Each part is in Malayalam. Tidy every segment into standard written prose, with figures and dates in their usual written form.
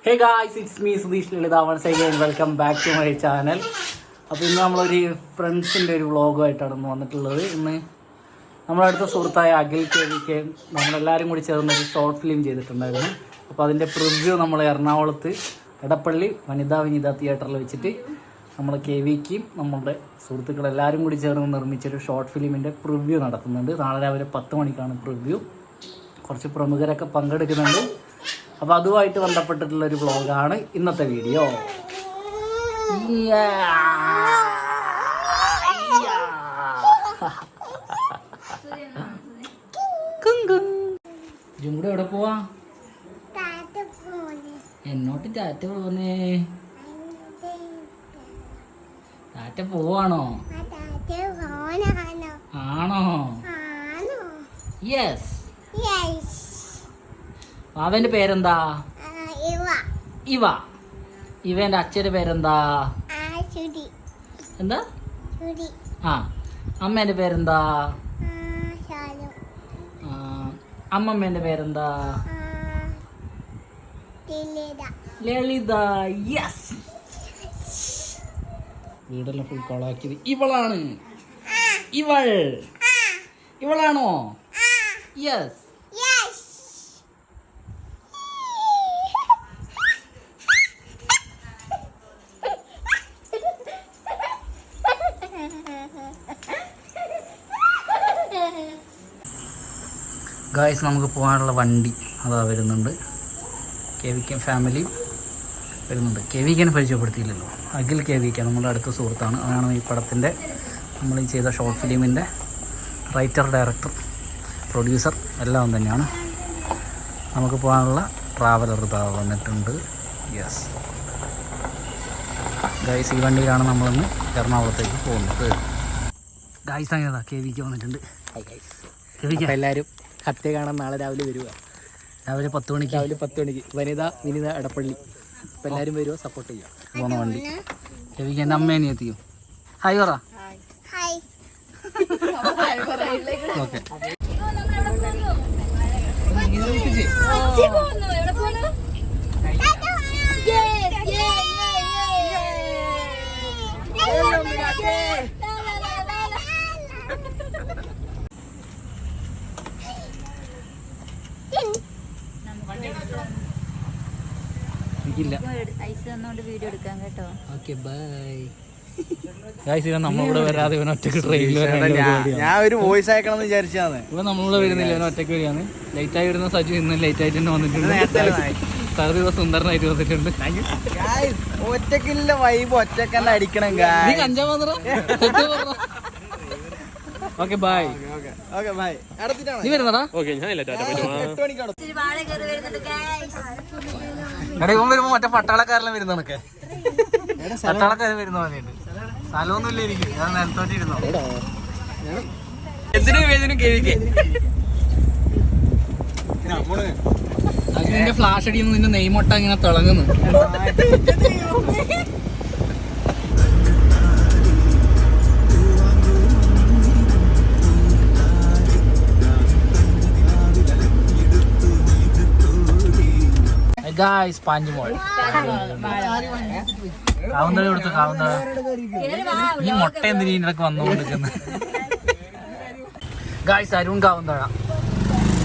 Hey guys, it's me Sudheesh Lalitha. Once again welcome back to my channel. അപ്പോൾ ഇന്ന് നമ്മളൊരു ഫ്രണ്ട്സിൻ്റെ ഒരു വ്ളോഗുമായിട്ടാണ് ഇന്ന് വന്നിട്ടുള്ളത്. ഇന്ന് നമ്മളടുത്ത സുഹൃത്തായ അഖിൽ കെ നമ്മളെല്ലാവരും കൂടി ചേർന്നൊരു ഷോർട്ട് ഫിലിം ചെയ്തിട്ടുണ്ടായിരുന്നു. അപ്പോൾ അതിൻ്റെ പ്രിവ്യൂ നമ്മൾ എറണാകുളത്ത് എടപ്പള്ളി വനിതാ തിയേറ്ററിൽ വെച്ചിട്ട് നമ്മൾ KVKയും നമ്മളുടെ സുഹൃത്തുക്കളെല്ലാവരും കൂടി ചേർന്ന് നിർമ്മിച്ചൊരു ഷോർട്ട് ഫിലിമിൻ്റെ പ്രിവ്യൂ നടത്തുന്നുണ്ട്. നാളെ രാവിലെ 10 മണിക്കാണ് പ്രിവ്യൂ. കുറച്ച് പ്രമുഖരൊക്കെ പങ്കെടുക്കുന്നുണ്ട്. അപ്പോൾ അതുമായിട്ട് ബന്ധപ്പെട്ടിട്ടുള്ളൊരു വ്ളോഗാണ് ഇന്നത്തെ വീഡിയോ. ഇതും കൂടെ എവിടെ പോവാ? എന്നോട്ട് ടാറ്റ പോന്നേ. ടാറ്റ പോവാണോ? ആണോ? യെസ്. അവന്റെ പേരെന്താ? ഇവ. ഇവന്റെ അച്ഛന്റെ പേരെന്താ? എന്താ? ആ. അമ്മേന്റെ പേരെന്താ? അമ്മമ്മേന്റെ പേരെന്താ? ലളിത. യെസ്. വീടെല്ലാം ഫുൾ കോളാക്കിയത് ഇവളാണ്. ഇവളാണോ? യെസ്. ഗായ്സ്, നമുക്ക് പോകാനുള്ള വണ്ടി അതാ വരുന്നുണ്ട്. KVK ഫാമിലി വരുന്നുണ്ട്. KVKനെ പരിചയപ്പെടുത്തിയില്ലല്ലോ. അഖിൽ KVK നമ്മുടെ അടുത്ത സുഹൃത്താണ്. അതാണ് ഈ പടത്തിൻ്റെ നമ്മൾ ഈ ചെയ്ത ഷോർട്ട് ഫിലിമിൻ്റെ റൈറ്റർ, ഡയറക്ടർ, പ്രൊഡ്യൂസർ എല്ലാം തന്നെയാണ്. നമുക്ക് പോകാനുള്ള ട്രാവലർ ഇതാ വന്നിട്ടുണ്ട്. യെസ് ഗായ്സ്, ഈ വണ്ടിയിലാണ് നമ്മളിന്ന് എറണാകുളത്തേക്ക് പോകുന്നത്. ഗായ്സ്, അങ്ങനെ KVK വന്നിട്ടുണ്ട്. Hi guys. KVK എല്ലാവരും ഹത്യ കാണാൻ നാളെ രാവിലെ വരിക. രാവിലെ 10 മണിക്ക് വിനിത എടപ്പള്ളി. അപ്പം എല്ലാവരും വരുമോ, സപ്പോർട്ട് ചെയ്യുക. പോകുന്ന വണ്ടി KVK എൻ്റെ അമ്മേനെ എത്തിക്കും. ഹായ് പറ. ഓക്കെ. നമ്മളിവിടെ വരാതെ ഇവൻ ഒറ്റക്ക് ട്രെയിനിൽ ഞാൻ ഒരു വോയിസ് അയക്കണം വിചാരിച്ചാണ്. ഇവൻ നമ്മളിവിടെ വരുന്നില്ല, ഇവൻ ഒറ്റക്ക് വരികയാണ്. ലേറ്റായി വരുന്ന സജു ഇന്ന് ലേറ്റായിട്ട് തന്നെ വന്നിട്ടുണ്ട്. സാർ സുന്ദരനായിട്ട് വന്നിട്ടുണ്ട്. ഒറ്റക്കില്ല വൈബ്, ഒറ്റക്കന്നെ അടിക്കണം. Okay bye. നീ വരുന്നടാ? വരുമ്പോ മറ്റേ പട്ടാളക്കാരെല്ലാം വരുന്നതൊക്കെ പട്ടാളക്കാരൻ വരുന്ന മതിയുണ്ട്. സ്ഥലമൊന്നുമില്ല എനിക്ക്. ഞാൻ നിലത്തോട്ടിരുന്നോ. അതിന്റെ ഫ്ലാഷ് അടിയുന്നു. നിന്റെ നെയ്മൊട്ട ഇങ്ങനെ തിളങ്ങുന്നു. ഗായ്സ്, പാഞ്ചുമോൾ കാവുന്നഴ കൊടുത്തു. കാവുന്നഴ ഈ മുട്ട എന്തിനീ ഇടക്ക് വന്നുകൊണ്ടിരിക്കുന്നത്. ഗായ്സ്, അരുൺ കാവുന്നഴ,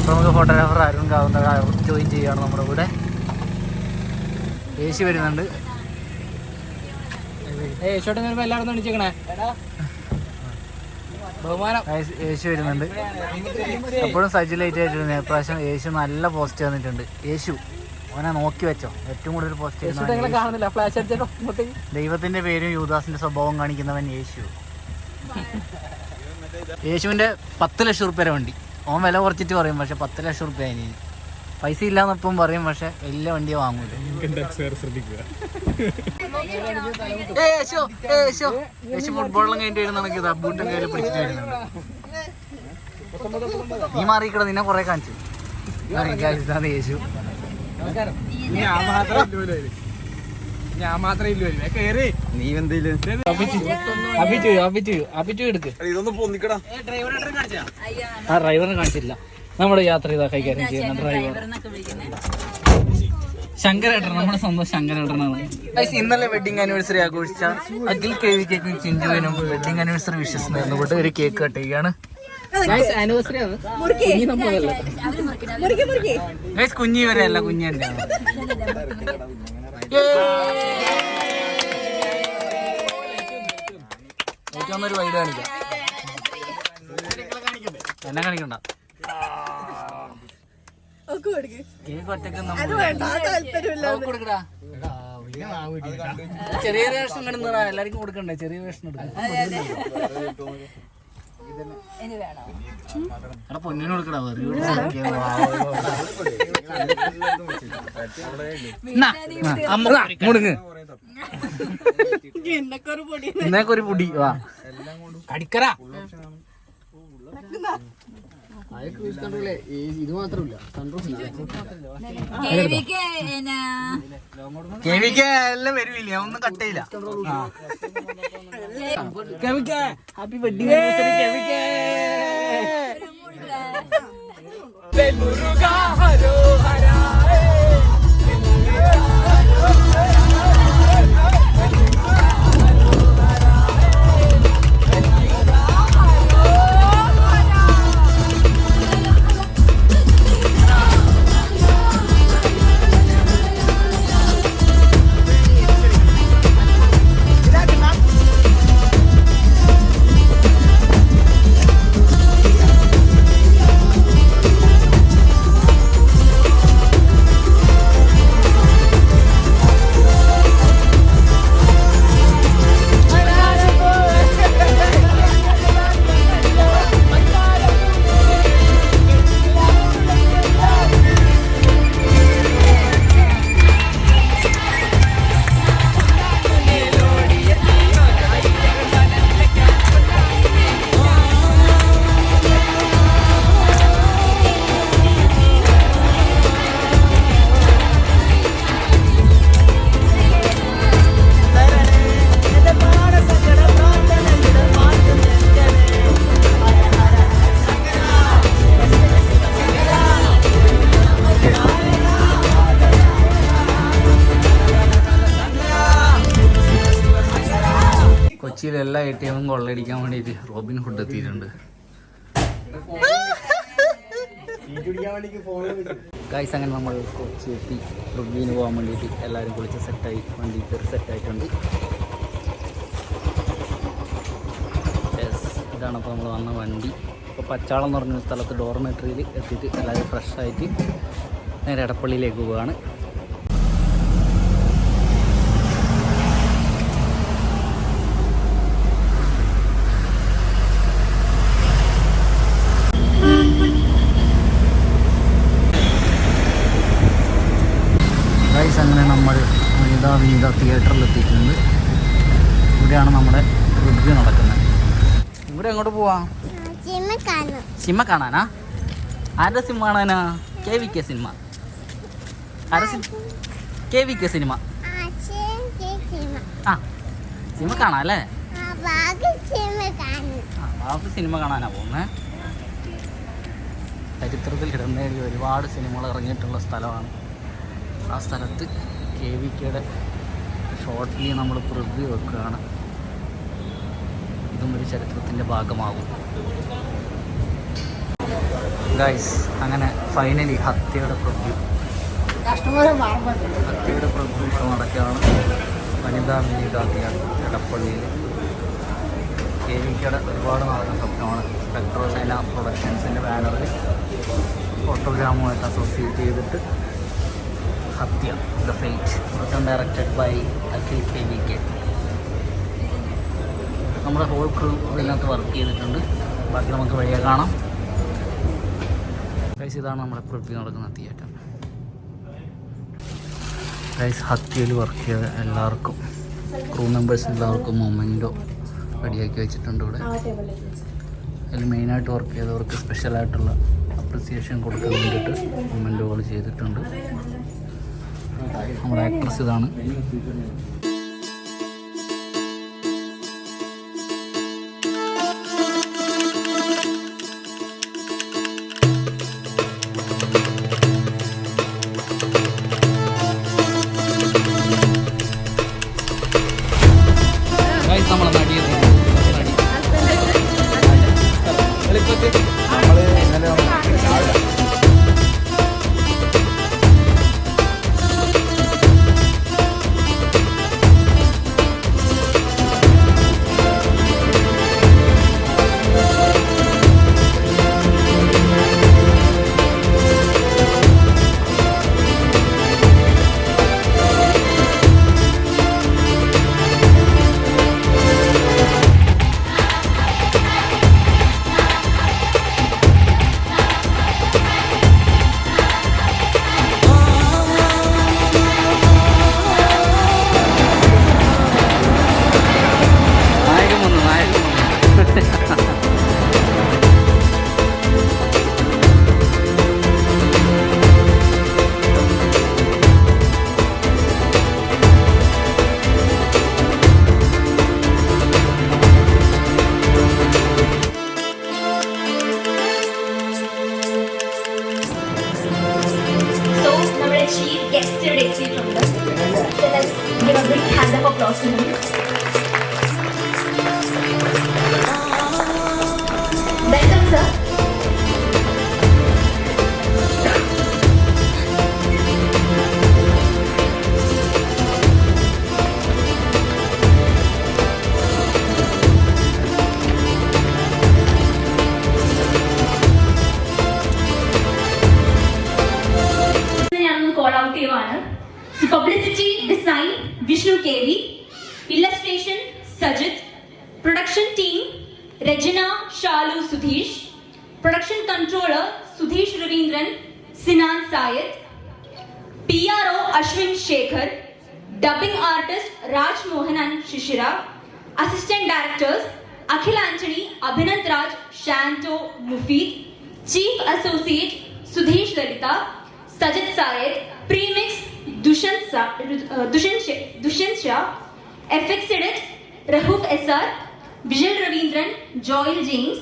പ്രമുഖ ഫോട്ടോഗ്രാഫർ അരുൺ കാവുന്നഴ ജോയിൻ ചെയ്യുകയാണ് നമ്മുടെ കൂടെ. യേശു വരുന്നുണ്ട്. യേശോട്ടെ വരുമ്പോൾ എല്ലാവരും വിളിച്ചേക്കണേ. ബഹുമാനം. യേശു വരുന്നുണ്ട്. എപ്പോഴും സജി ലൈറ്റ് ആയിട്ടിരുന്നു. ഇപ്രാവശ്യം യേശു നല്ല പോസ്റ്റ് വന്നിട്ടുണ്ട്. യേശു അവനെ നോക്കി വെച്ചോ. ഏറ്റവും കൂടുതൽ പോസ്റ്റ് ദൈവത്തിന്റെ പേരും യൂദാസിന്റെ സ്വഭാവം കാണിക്കുന്നവൻ യേശു. യേശുവിന്റെ 10 ലക്ഷം റുപ്യ വണ്ടി. അവൻ വില കുറച്ചിട്ട് പറയും, പക്ഷെ 10 ലക്ഷം റുപ്യ അതിന് പൈസ ഇല്ലാന്നപ്പം പറയും, പക്ഷെ വലിയ വണ്ടിയെ വാങ്ങൂല. യേശു ഫുട്ബോളിലും കഴിഞ്ഞിട്ട് വരുന്ന ബൂട്ടും കയ്യിൽ പിടിച്ചിട്ട് വരുന്നുണ്ട്. നീ മാറിക്കട, നിന്നെ കുറെ കാണിച്ചു. ഇതാണ് യേശു. ഞാൻ മാത്രമേ നീ എന്തെങ്കിലും ആ ഡ്രൈവറിനെ കാണിച്ചില്ല. നമ്മുടെ യാത്ര ചെയ്താ കൈകാര്യം ചെയ്യുന്ന ഡ്രൈവർ. ശങ്കരേട്ടൻ, നമ്മുടെ സ്വന്തം ശങ്കരേട്ടനാണ്. ഇന്നലെ വെഡിങ് ആനിവേഴ്സറി ആഘോഷിച്ച അഖിൽ KVK ചിഞ്ചുവിനും വെഡിങ് ആനിവേഴ്സറി വിഷസ് നേർന്നുകൊണ്ട് ഒരു കേക്ക് കട്ട് ചെയ്യുകയാണ്. ആനിവേഴ്സറി ആണ്, കുഞ്ഞി വരെ അല്ല, കുഞ്ഞി തന്നെയാണ്. ഒരു വൈഡ് കാണിക്കാം, എന്നെ കാണിക്കണ്ട. കേക്ക് ഒറ്റക്ക് ചെറിയ വേഷം കിടന്നതാ, എല്ലാവർക്കും കൊടുക്കണ്ടേ? ചെറിയ വേഷം എടുക്കാം, പൊന്നിന് കൊടുക്കടാ. മുടുങ്ങ് ഇന്നേക്കൊരു പൊടി വാ കടിക്കറ. ഇത് മാത്രമില്ല, KVK എല്ലാം വരുവില്ല, ഒന്നും കട്ടയില്ല. Happy wedding anniversary KVK. കൊച്ചിയിലെ എല്ലാ ATM കൊള്ളയടിക്കാൻ വേണ്ടിയിട്ട് റോബിൻ ഹുഡ് എത്തിയിട്ടുണ്ട്. ഗൈസ്, അങ്ങനെ നമ്മൾ കൊച്ചി എത്തി. റിവ്യൂവിന് പോകാൻ വേണ്ടിയിട്ട് എല്ലാവരും കുളിച്ച് സെറ്റായി, വണ്ടി കയറി സെറ്റായിട്ടുണ്ട്. ഇതാണ് അപ്പോൾ നമ്മൾ വന്ന വണ്ടി. ഇപ്പോൾ പച്ചാളം എന്ന് പറഞ്ഞ സ്ഥലത്ത് ഡോർമെട്രിയിൽ എത്തിയിട്ട് എല്ലാവരും ഫ്രഷായിട്ട് നേരെ എടപ്പള്ളിയിലേക്ക് പോവുകയാണ്. അങ്ങനെ നമ്മൾ വീത തിയേറ്ററിൽ എത്തിയിട്ടുണ്ട്. ഇവിടെയാണ് നമ്മുടെ റിവ്യൂ നടക്കുന്നത്. ഇവിടെ എങ്ങോട്ട് പോവാം? സിനിമ കാണാനാ? ആരുടെ സിനിമ കാണാനാ? KVK cinema. KVK cinema. ആ, സിനിമ കാണാം അല്ലേ? ബാബു സിനിമ കാണാനാ പോകുന്നത്. ചരിത്രത്തിൽ ഇടം നേടി ഒരുപാട് സിനിമകൾ ഇറങ്ങിയിട്ടുള്ള സ്ഥലമാണ്. ആ സ്ഥലത്ത് KVKയുടെ ഷോർട്ട് ഫിലിം നമ്മൾ റിവ്യൂ വെക്കുകയാണ്. ഇതും ഒരു ചരിത്രത്തിൻ്റെ ഭാഗമാകും. ഗൈസ്, അങ്ങനെ ഫൈനലി ഹത്യയുടെ റിവ്യൂ ഷോ നടക്കുകയാണ്. വനിതാ വിനീതാത്തിയാണ് എടപ്പള്ളിയിൽ. KVKയുടെ ഒരുപാട് നാളത്തെ സ്വപ്നമാണ്. സ്പെക്ട്രോസൈന പ്രൊഡക്ഷൻസിൻ്റെ ബാനറിൽ ഫോട്ടോഗ്രാമുമായിട്ട് അസോസിയേറ്റ് ചെയ്തിട്ട് Hathya the fate directed by Akhil KVK. നമ്മുടെ ഹോൾ ക്രൂ ഇതിനകത്ത് വർക്ക് ചെയ്തിട്ടുണ്ട്. ബാക്കി നമുക്ക് വഴിയെ കാണാം. ഗൈസ്, ഇതാണ് നമ്മുടെ റിവ്യൂ നടക്കുന്ന തിയേറ്റർ. ഗൈസ്, ഹത്യയിൽ വർക്ക് ചെയ്ത എല്ലാവർക്കും, ക്രൂ മെമ്പേഴ്സ് എല്ലാവർക്കും മൊമെൻറ്റോ റെഡിയാക്കി വെച്ചിട്ടുണ്ട് ഇവിടെ. അതിൽ മെയിനായിട്ട് വർക്ക് ചെയ്തവർക്ക് സ്പെഷ്യലായിട്ടുള്ള അപ്രിസിയേഷൻ കൊടുക്കാൻ വേണ്ടിയിട്ട് മൊമെൻറ്റോകൾ ചെയ്തിട്ടുണ്ട്. നമ്മുടെ ആക്ട്രസ് ഇതാണ്. ആയിട്ടുണ്ട്. So let's give a big hand of applause to him. Welcome, sir. Call out ചെയ്യുവാണ്. Publicity design Vishnu KV, illustration Sajid, production team Regina Shalu Sudhish, production controller Sudhish Ravindran, Sinan Sayed, PRO Ashwin Shekhar, dubbing artist Raj Mohan and Shishira, assistant directors Akhil Anthony, Abhinant Raj, Shanto Mufid, chief associate Sudhish Lalita, Sajid Sayed, premix Dushan Shah, FX edit Rahuf SR, visual Ravindran, Joel James,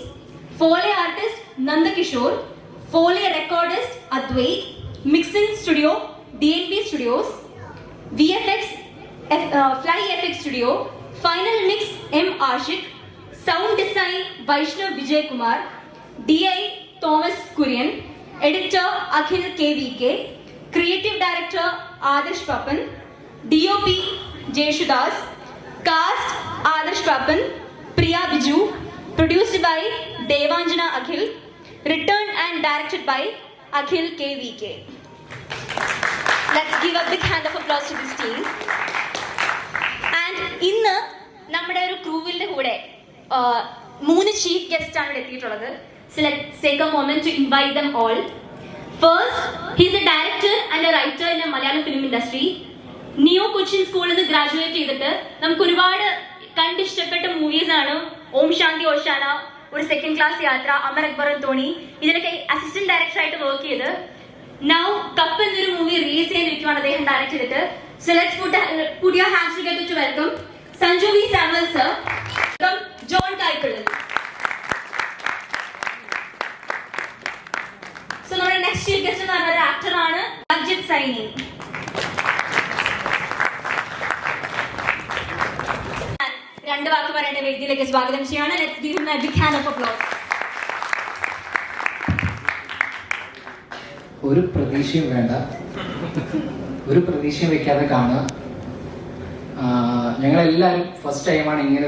Foley artist Nanda Kishore, Foley recordist Advait, mixing studio DNB Studios, VFX Fly FX Studio, final mix M Ashik, sound design Vaishnav Vijay Kumar, DI Thomas Kurian, editor Akhil KVK, creative director Adarsh Papan, DOP Jeshudas, cast Adarsh Papan, Priya Biju, produced by Devanjana Akhil, written and directed by Akhil KVK. Let's give a big hand of applause to this team. And ഇന്ന് നമ്മുടെ ഒരു ക്രൂവിന്റെ കൂടെ 3 ചീഫ് ഗസ്റ്റ് ആണ് എത്തിയിട്ടുള്ളത്. So let's take a moment to invite them all. First, he's a director and a writer in the Malayalam film industry. Neo Cochin School നിന്ന് ഗ്രാജുവേറ്റ് ചെയ്തിട്ട് നമുക്ക് ഒരുപാട് കണ്ടിഷ്ടപ്പെട്ട മൂവീസ് ആണ് ഓം ശാന്തി ഓശാന, ഒരു സെക്കൻഡ് ക്ലാസ് യാത്ര, അമർ അക്ബർ തോണി, ഇതിനൊക്കെ അസിസ്റ്റന്റ് ഡയറക്ടർ ആയിട്ട് വർക്ക് ചെയ്ത് നൗ കപ്പ് എന്നൊരു മൂവി റിലീസ് ചെയ്യാനിരിക്കുവാണ് അദ്ദേഹം ഡയറക്ട് ചെയ്തിട്ട്. So let's put your hands together to welcome Sanju V. Samuel sir, welcome John Kaipillil. So നമ്മുടെ നെക്സ്റ്റ് ചീഫ് ഗസ്റ്റ് എന്ന് പറഞ്ഞ ആക്ടർ ആണ് ലഗ്ജിത് സൈനി. രണ്ട് വാക്ക് പറയേണ്ട വേദിയിലേക്ക് സ്വാഗതം ചെയ്യാണ്. Let's give him a big hand of applause. ഒരു പ്രതീക്ഷയും വേണ്ട, ഒരു പ്രതീക്ഷയും വെക്കാതെ കാണുക. ഞങ്ങളെല്ലാവരും ഫസ്റ്റ് ടൈമാണ് ഇങ്ങനെ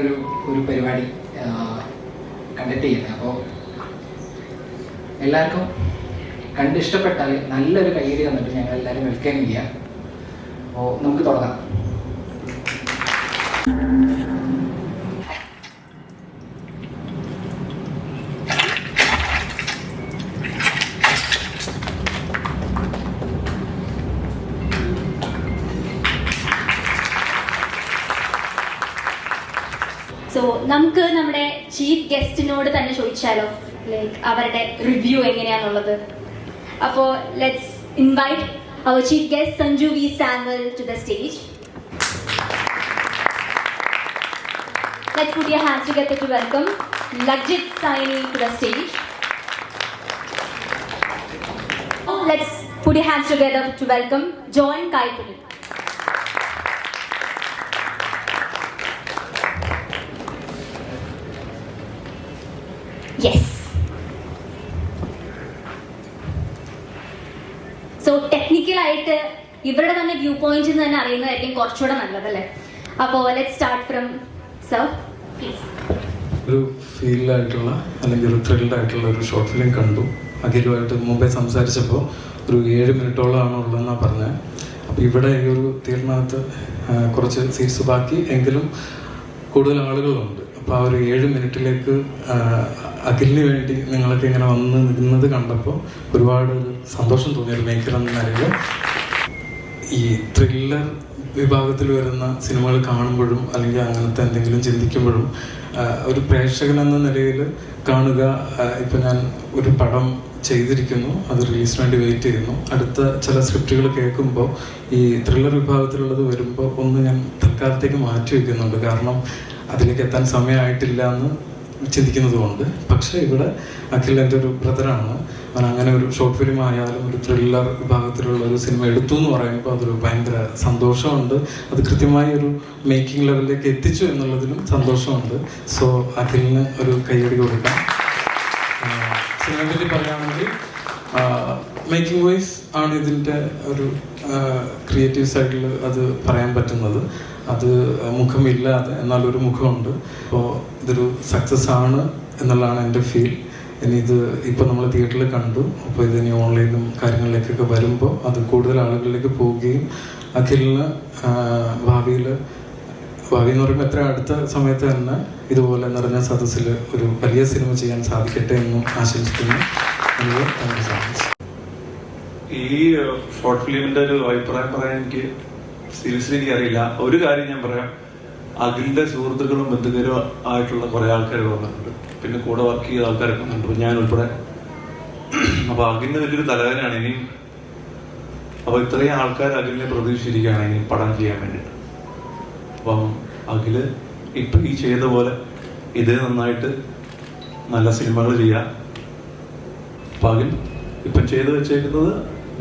ഒരു പരിപാടി കണ്ടക്ട് ചെയ്യുന്നത്. അപ്പോൾ എല്ലാവർക്കും കണ്ടിഷ്ടപ്പെട്ടാൽ നല്ലൊരു കൈയടി തന്നിട്ട് ഞങ്ങൾ എല്ലാവരും വെൽക്കം ചെയ്യാം. അപ്പോൾ നമുക്ക് തുടങ്ങാം. സോ നമുക്ക് നമ്മുടെ ചീഫ് ഗസ്റ്റിനോട് തന്നെ ചോദിച്ചാലോ, ലൈക്ക് അവരുടെ റിവ്യൂ എങ്ങനെയാണുള്ളത്. അപ്പോൾ let's invite our chief guest Sanju V Samuel to the stage. Let's put your hands together to welcome Lagjit Saini to the stage. Let's put your hands together to welcome John Kaipillil. Yes. So technical ആയിട്ട് ഇവരുടെ തന്നെ വ്യൂ പോയിന്റിൽ നിന്ന് തന്നെ അറിയുന്നതായിരിക്കും കുറച്ചുകൂടെ നല്ലതല്ലേ. അപ്പോൾ let's start from sir please. ഒരു ഫീലായിട്ടുള്ള അല്ലെങ്കിൽ ഒരു ത്രിൽഡായിട്ടുള്ള ഒരു ഷോർട്ട് ഫിലിം കണ്ടു. അഖിലുമായിട്ട് മുമ്പേ സംസാരിച്ചപ്പോൾ ഒരു 7 മിനിറ്റോളമാണ് ഉള്ളതെന്നാണ് പറഞ്ഞത്. അപ്പോൾ ഇവിടെ ഈ ഒരു തീർന്നകത്ത് കുറച്ച് സീറ്റ്സ് ബാക്കി എങ്കിലും കൂടുതൽ ആളുകളുണ്ട്. അപ്പോൾ ആ ഒരു 7 മിനിറ്റിലേക്ക് അഖിലിന് വേണ്ടി നിങ്ങളൊക്കെ ഇങ്ങനെ വന്ന് നിന്നത് കണ്ടപ്പോൾ ഒരുപാട് സന്തോഷം തോന്നിയൊരു മേക്കർ എന്ന നിലയിൽ ഈ ത്രില്ലർ വിഭാഗത്തിൽ വരുന്ന സിനിമകൾ കാണുമ്പോഴും അല്ലെങ്കിൽ അങ്ങനത്തെ എന്തെങ്കിലും ചിന്തിക്കുമ്പോഴും ഒരു പ്രേക്ഷകൻ എന്ന നിലയിൽ കാണുക. ഇപ്പം ഞാൻ ഒരു പടം ചെയ്തിരിക്കുന്നു, അത് റിലീസിന് വേണ്ടി വെയിറ്റ് ചെയ്യുന്നു. അടുത്ത ചില സ്ക്രിപ്റ്റുകൾ കേൾക്കുമ്പോൾ ഈ ത്രില്ലർ വിഭാഗത്തിലുള്ളത് വരുമ്പോൾ ഒന്ന് ഞാൻ തൽക്കാലത്തേക്ക് മാറ്റി വയ്ക്കുന്നുണ്ട്. കാരണം അതിലേക്ക് എത്താൻ സമയമായിട്ടില്ല എന്ന് ചിന്തിക്കുന്നത് കൊണ്ട്. പക്ഷേ ഇവിടെ അഖിൽ എൻ്റെ ഒരു ബ്രദറാണ്. ഞാൻ അങ്ങനെ ഒരു ഷോർട്ട് ഫിലിം ആയാലും ഒരു ത്രില്ലർ വിഭാഗത്തിലുള്ള ഒരു സിനിമ എടുത്തു എന്ന് പറയുമ്പോൾ അതൊരു ഭയങ്കര സന്തോഷമുണ്ട്. അത് കൃത്യമായി ഒരു മേക്കിംഗ് ലെവലിലേക്ക് എത്തിച്ചു എന്നുള്ളതിലും സന്തോഷമുണ്ട്. സോ അഖിലിന് ഒരു കയ്യടി കൊടുക്കാം. സിനിമയെ പറ്റി പറയുകയാണെങ്കിൽ മേക്കിംഗ് വൈസ് ആണ് ഇതിൻ്റെ ഒരു ക്രിയേറ്റീവ് സൈഡിൽ അത് പറയാൻ പറ്റുന്നത്. അത് മുഖമില്ലാതെ എന്നാലൊരു മുഖമുണ്ട്. അപ്പോൾ ഇതൊരു സക്സസ് ആണ് എന്നുള്ളതാണ് എൻ്റെ ഫീൽ. ഇനി ഇത് ഇപ്പോൾ നമ്മൾ തിയേറ്ററിൽ കണ്ടു. അപ്പോൾ ഇതിനി ഓൺലൈനും കാര്യങ്ങളിലേക്കൊക്കെ വരുമ്പോൾ അത് കൂടുതൽ ആളുകളിലേക്ക് പോവുകയും അഖിലിന് ഭാവി എന്ന് പറയുമ്പോൾ എത്ര അടുത്ത സമയത്ത് തന്നെ ഇതുപോലെ നിറഞ്ഞ സദസ്സിൽ ഒരു വലിയ സിനിമ ചെയ്യാൻ സാധിക്കട്ടെ എന്നും ആശംസിക്കുന്നു. ഈ ഷോർട്ട് ഫിലിമിന്റെ ഒരു അഭിപ്രായം പറയാൻ എനിക്ക് സീരിയസ്ലി എനിക്കറിയില്ല. ഒരു കാര്യം ഞാൻ പറയാം, അഖിലിന്റെ സുഹൃത്തുക്കളും ബന്ധുക്കരും ആയിട്ടുള്ള കുറെ ആൾക്കാർ വന്നിട്ടുണ്ട്, പിന്നെ കൂടെ വർക്ക് ചെയ്ത ആൾക്കാരൊക്കെ വന്നിട്ടുണ്ട്, ഞാൻ ഉൾപ്പെടെ. അപ്പൊ അഖിലിന് വലിയൊരു തലവേദനയാണ് ഇനിയും. അപ്പൊ ഇത്രയും ആൾക്കാർ അഖിലിനെ പ്രതീക്ഷിച്ചിരിക്കുകയാണ് ഇനി പടം ചെയ്യാൻ വേണ്ടിയിട്ട്. അപ്പം അഖില് ഇപ്പൊ ഈ ചെയ്ത പോലെ ഇത് നന്നായിട്ട് നല്ല സിനിമകൾ ചെയ്യാം. അപ്പൊ അഖിൽ ഇപ്പം ചെയ്തു വെച്ചേക്കുന്നത്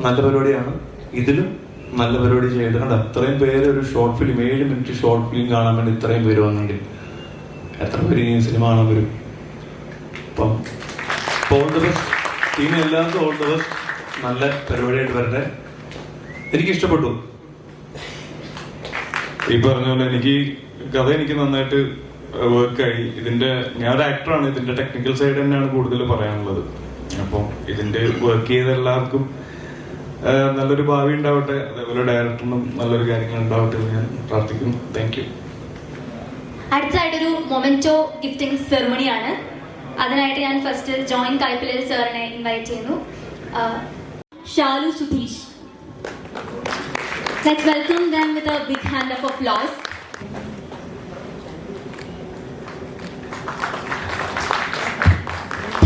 നല്ല പരിപാടിയാണ്. ഇതിലും നല്ല പരിപാടി ചെയ്ത് കണ്ട അത്രയും പേര് ഒരു short film 7 minute short film കാണാൻ വേണ്ടി ഇത്രയും പേര് വന്നെങ്കിൽ എത്ര പേര് ഈ സിനിമ കാണാൻ വരും? അപ്പം ഓൾ ദ ബെസ്റ്റ് ടീം, എല്ലാവർക്കും ഓൾ ദ ബെസ്റ്റ്. നല്ല പരിപാടിയായിട്ട് വരട്ടെ. എനിക്ക് ഇഷ്ടപ്പെട്ടു. ഈ പറഞ്ഞ പോലെ എനിക്ക് കഥ നന്നായിട്ട് വർക്കായി. ഞാനൊരു ആക്ടറാണ്, ഇതിന്റെ ടെക്നിക്കൽ സൈഡ് തന്നെയാണ് കൂടുതൽ പറയാനുള്ളത്. അപ്പം ഇതിന്റെ വർക്ക് ചെയ്ത എല്ലാവർക്കും നല്ലൊരു ഭാവി ഉണ്ടാവട്ടെ. അതേപോലെ ഡയറക്ടറിനും നല്ലൊരു കാര്യങ്ങൾ ഉണ്ടാവട്ടെ എന്ന് ഞാൻ പ്രാർത്ഥിക്കുന്നു. Thank you. അടുത്തതായിട്ടൊരു മൊമെന്റോ ഗിഫ്റ്റിംഗ് സെറമണിയാണ്. അതിനായിട്ട് ഞാൻ ഫസ്റ്റ് ജോയിന്റ് കൈപ്പിലേൽ സാറിനെ ഇൻവൈറ്റ് ചെയ്യുന്നു. Shalu Sudheesh. Let's welcome them with a big hand of applause.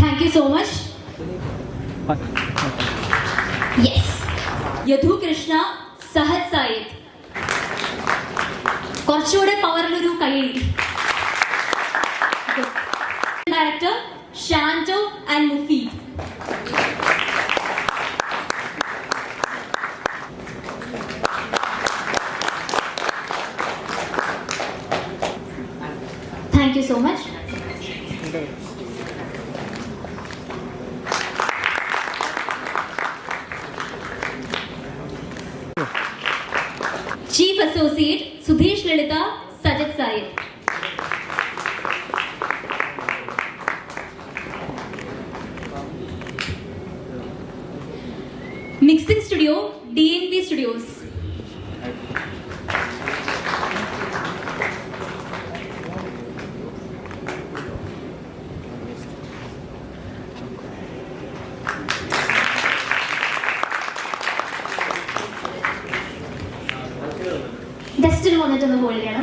Thank you so much. Yes. Yadu Krishna Sahad Sayid. കുറച്ചുകൂടെ പവറിലൊരു കൈയടി. Director Shanto and Mufeed. Thank you so much. Chief Associate Sudhesh Lalitha Sajid Said. Mixing Studio DNB Studios. Just a moment on the hold, Yana.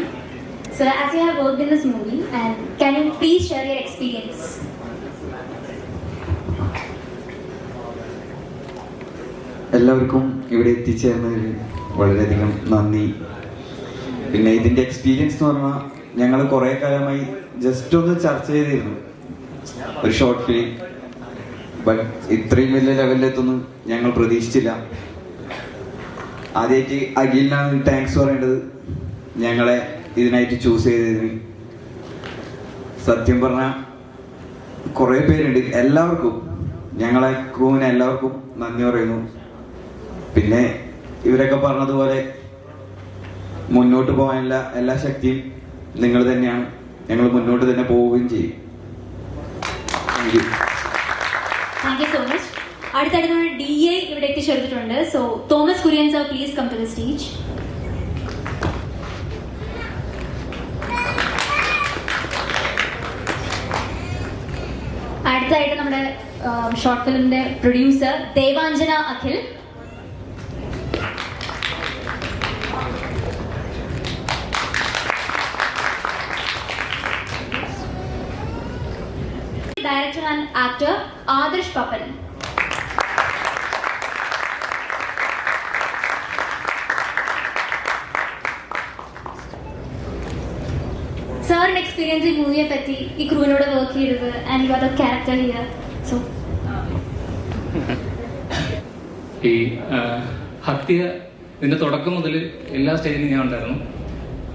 So, as you have worked in this movie, and can you please share your experience? എല്ലാവർക്കും ഇവിടെ എത്തിച്ചേർന്നതിൽ വളരെയധികം നന്ദി. പിന്നെ ഇതിൻ്റെ എക്സ്പീരിയൻസ് എന്ന് പറഞ്ഞാൽ ഞങ്ങൾ കുറേ കാലമായി ജസ്റ്റ് ഒന്ന് ചർച്ച ചെയ്തിരുന്നു ഒരു ഷോർട്ട് ഫിലിം. ബട്ട് ഇത്രയും വലിയ ലെവലിലെത്തൊന്നും ഞങ്ങൾ പ്രതീക്ഷിച്ചില്ല. ആദ്യമായിട്ട് അഖിലിനാണ് താങ്ക്സ് പറയേണ്ടത്, ഞങ്ങളെ ഇതിനായിട്ട് ചൂസ് ചെയ്തതിന്. സത്യം പറഞ്ഞാൽ കുറേ പേരുണ്ട്, എല്ലാവർക്കും ഞങ്ങളെ ക്രൂവിന് എല്ലാവർക്കും നന്ദി പറയുന്നു. പിന്നെ ഇവരൊക്കെ പറഞ്ഞതുപോലെ മുന്നോട്ട് പോകാനുള്ള എല്ലാ ശക്തിയും നിങ്ങൾ തന്നെയാണ്. ഞങ്ങൾ മുന്നോട്ട് തന്നെ പോവുകയും ചെയ്യും. Thank you so much. അടുത്തായിട്ട് നമ്മുടെ DA ഇവിടെ എത്തിച്ചേർത്തിട്ടുണ്ട്. So Thomas Kurian sir, please come to the stage. അടുത്തായിട്ട് നമ്മുടെ ഷോർട്ട് ഫിലിമിന്റെ producer Devanjana Akhil. Director and actor Adarsh Papan. സാറിന്റെ എക്സ്പീരിയൻസ് ഈ മൂവിയെ പറ്റി, ഈ ക്രൂവിനോട് വർക്ക് ചെയ്തത്, and you are the character here. So ഈ ഹത്യ ഇതിൻ്റെ തുടക്കം മുതൽ എല്ലാ സ്റ്റേജിലും ഞാൻ ഉണ്ടായിരുന്നു.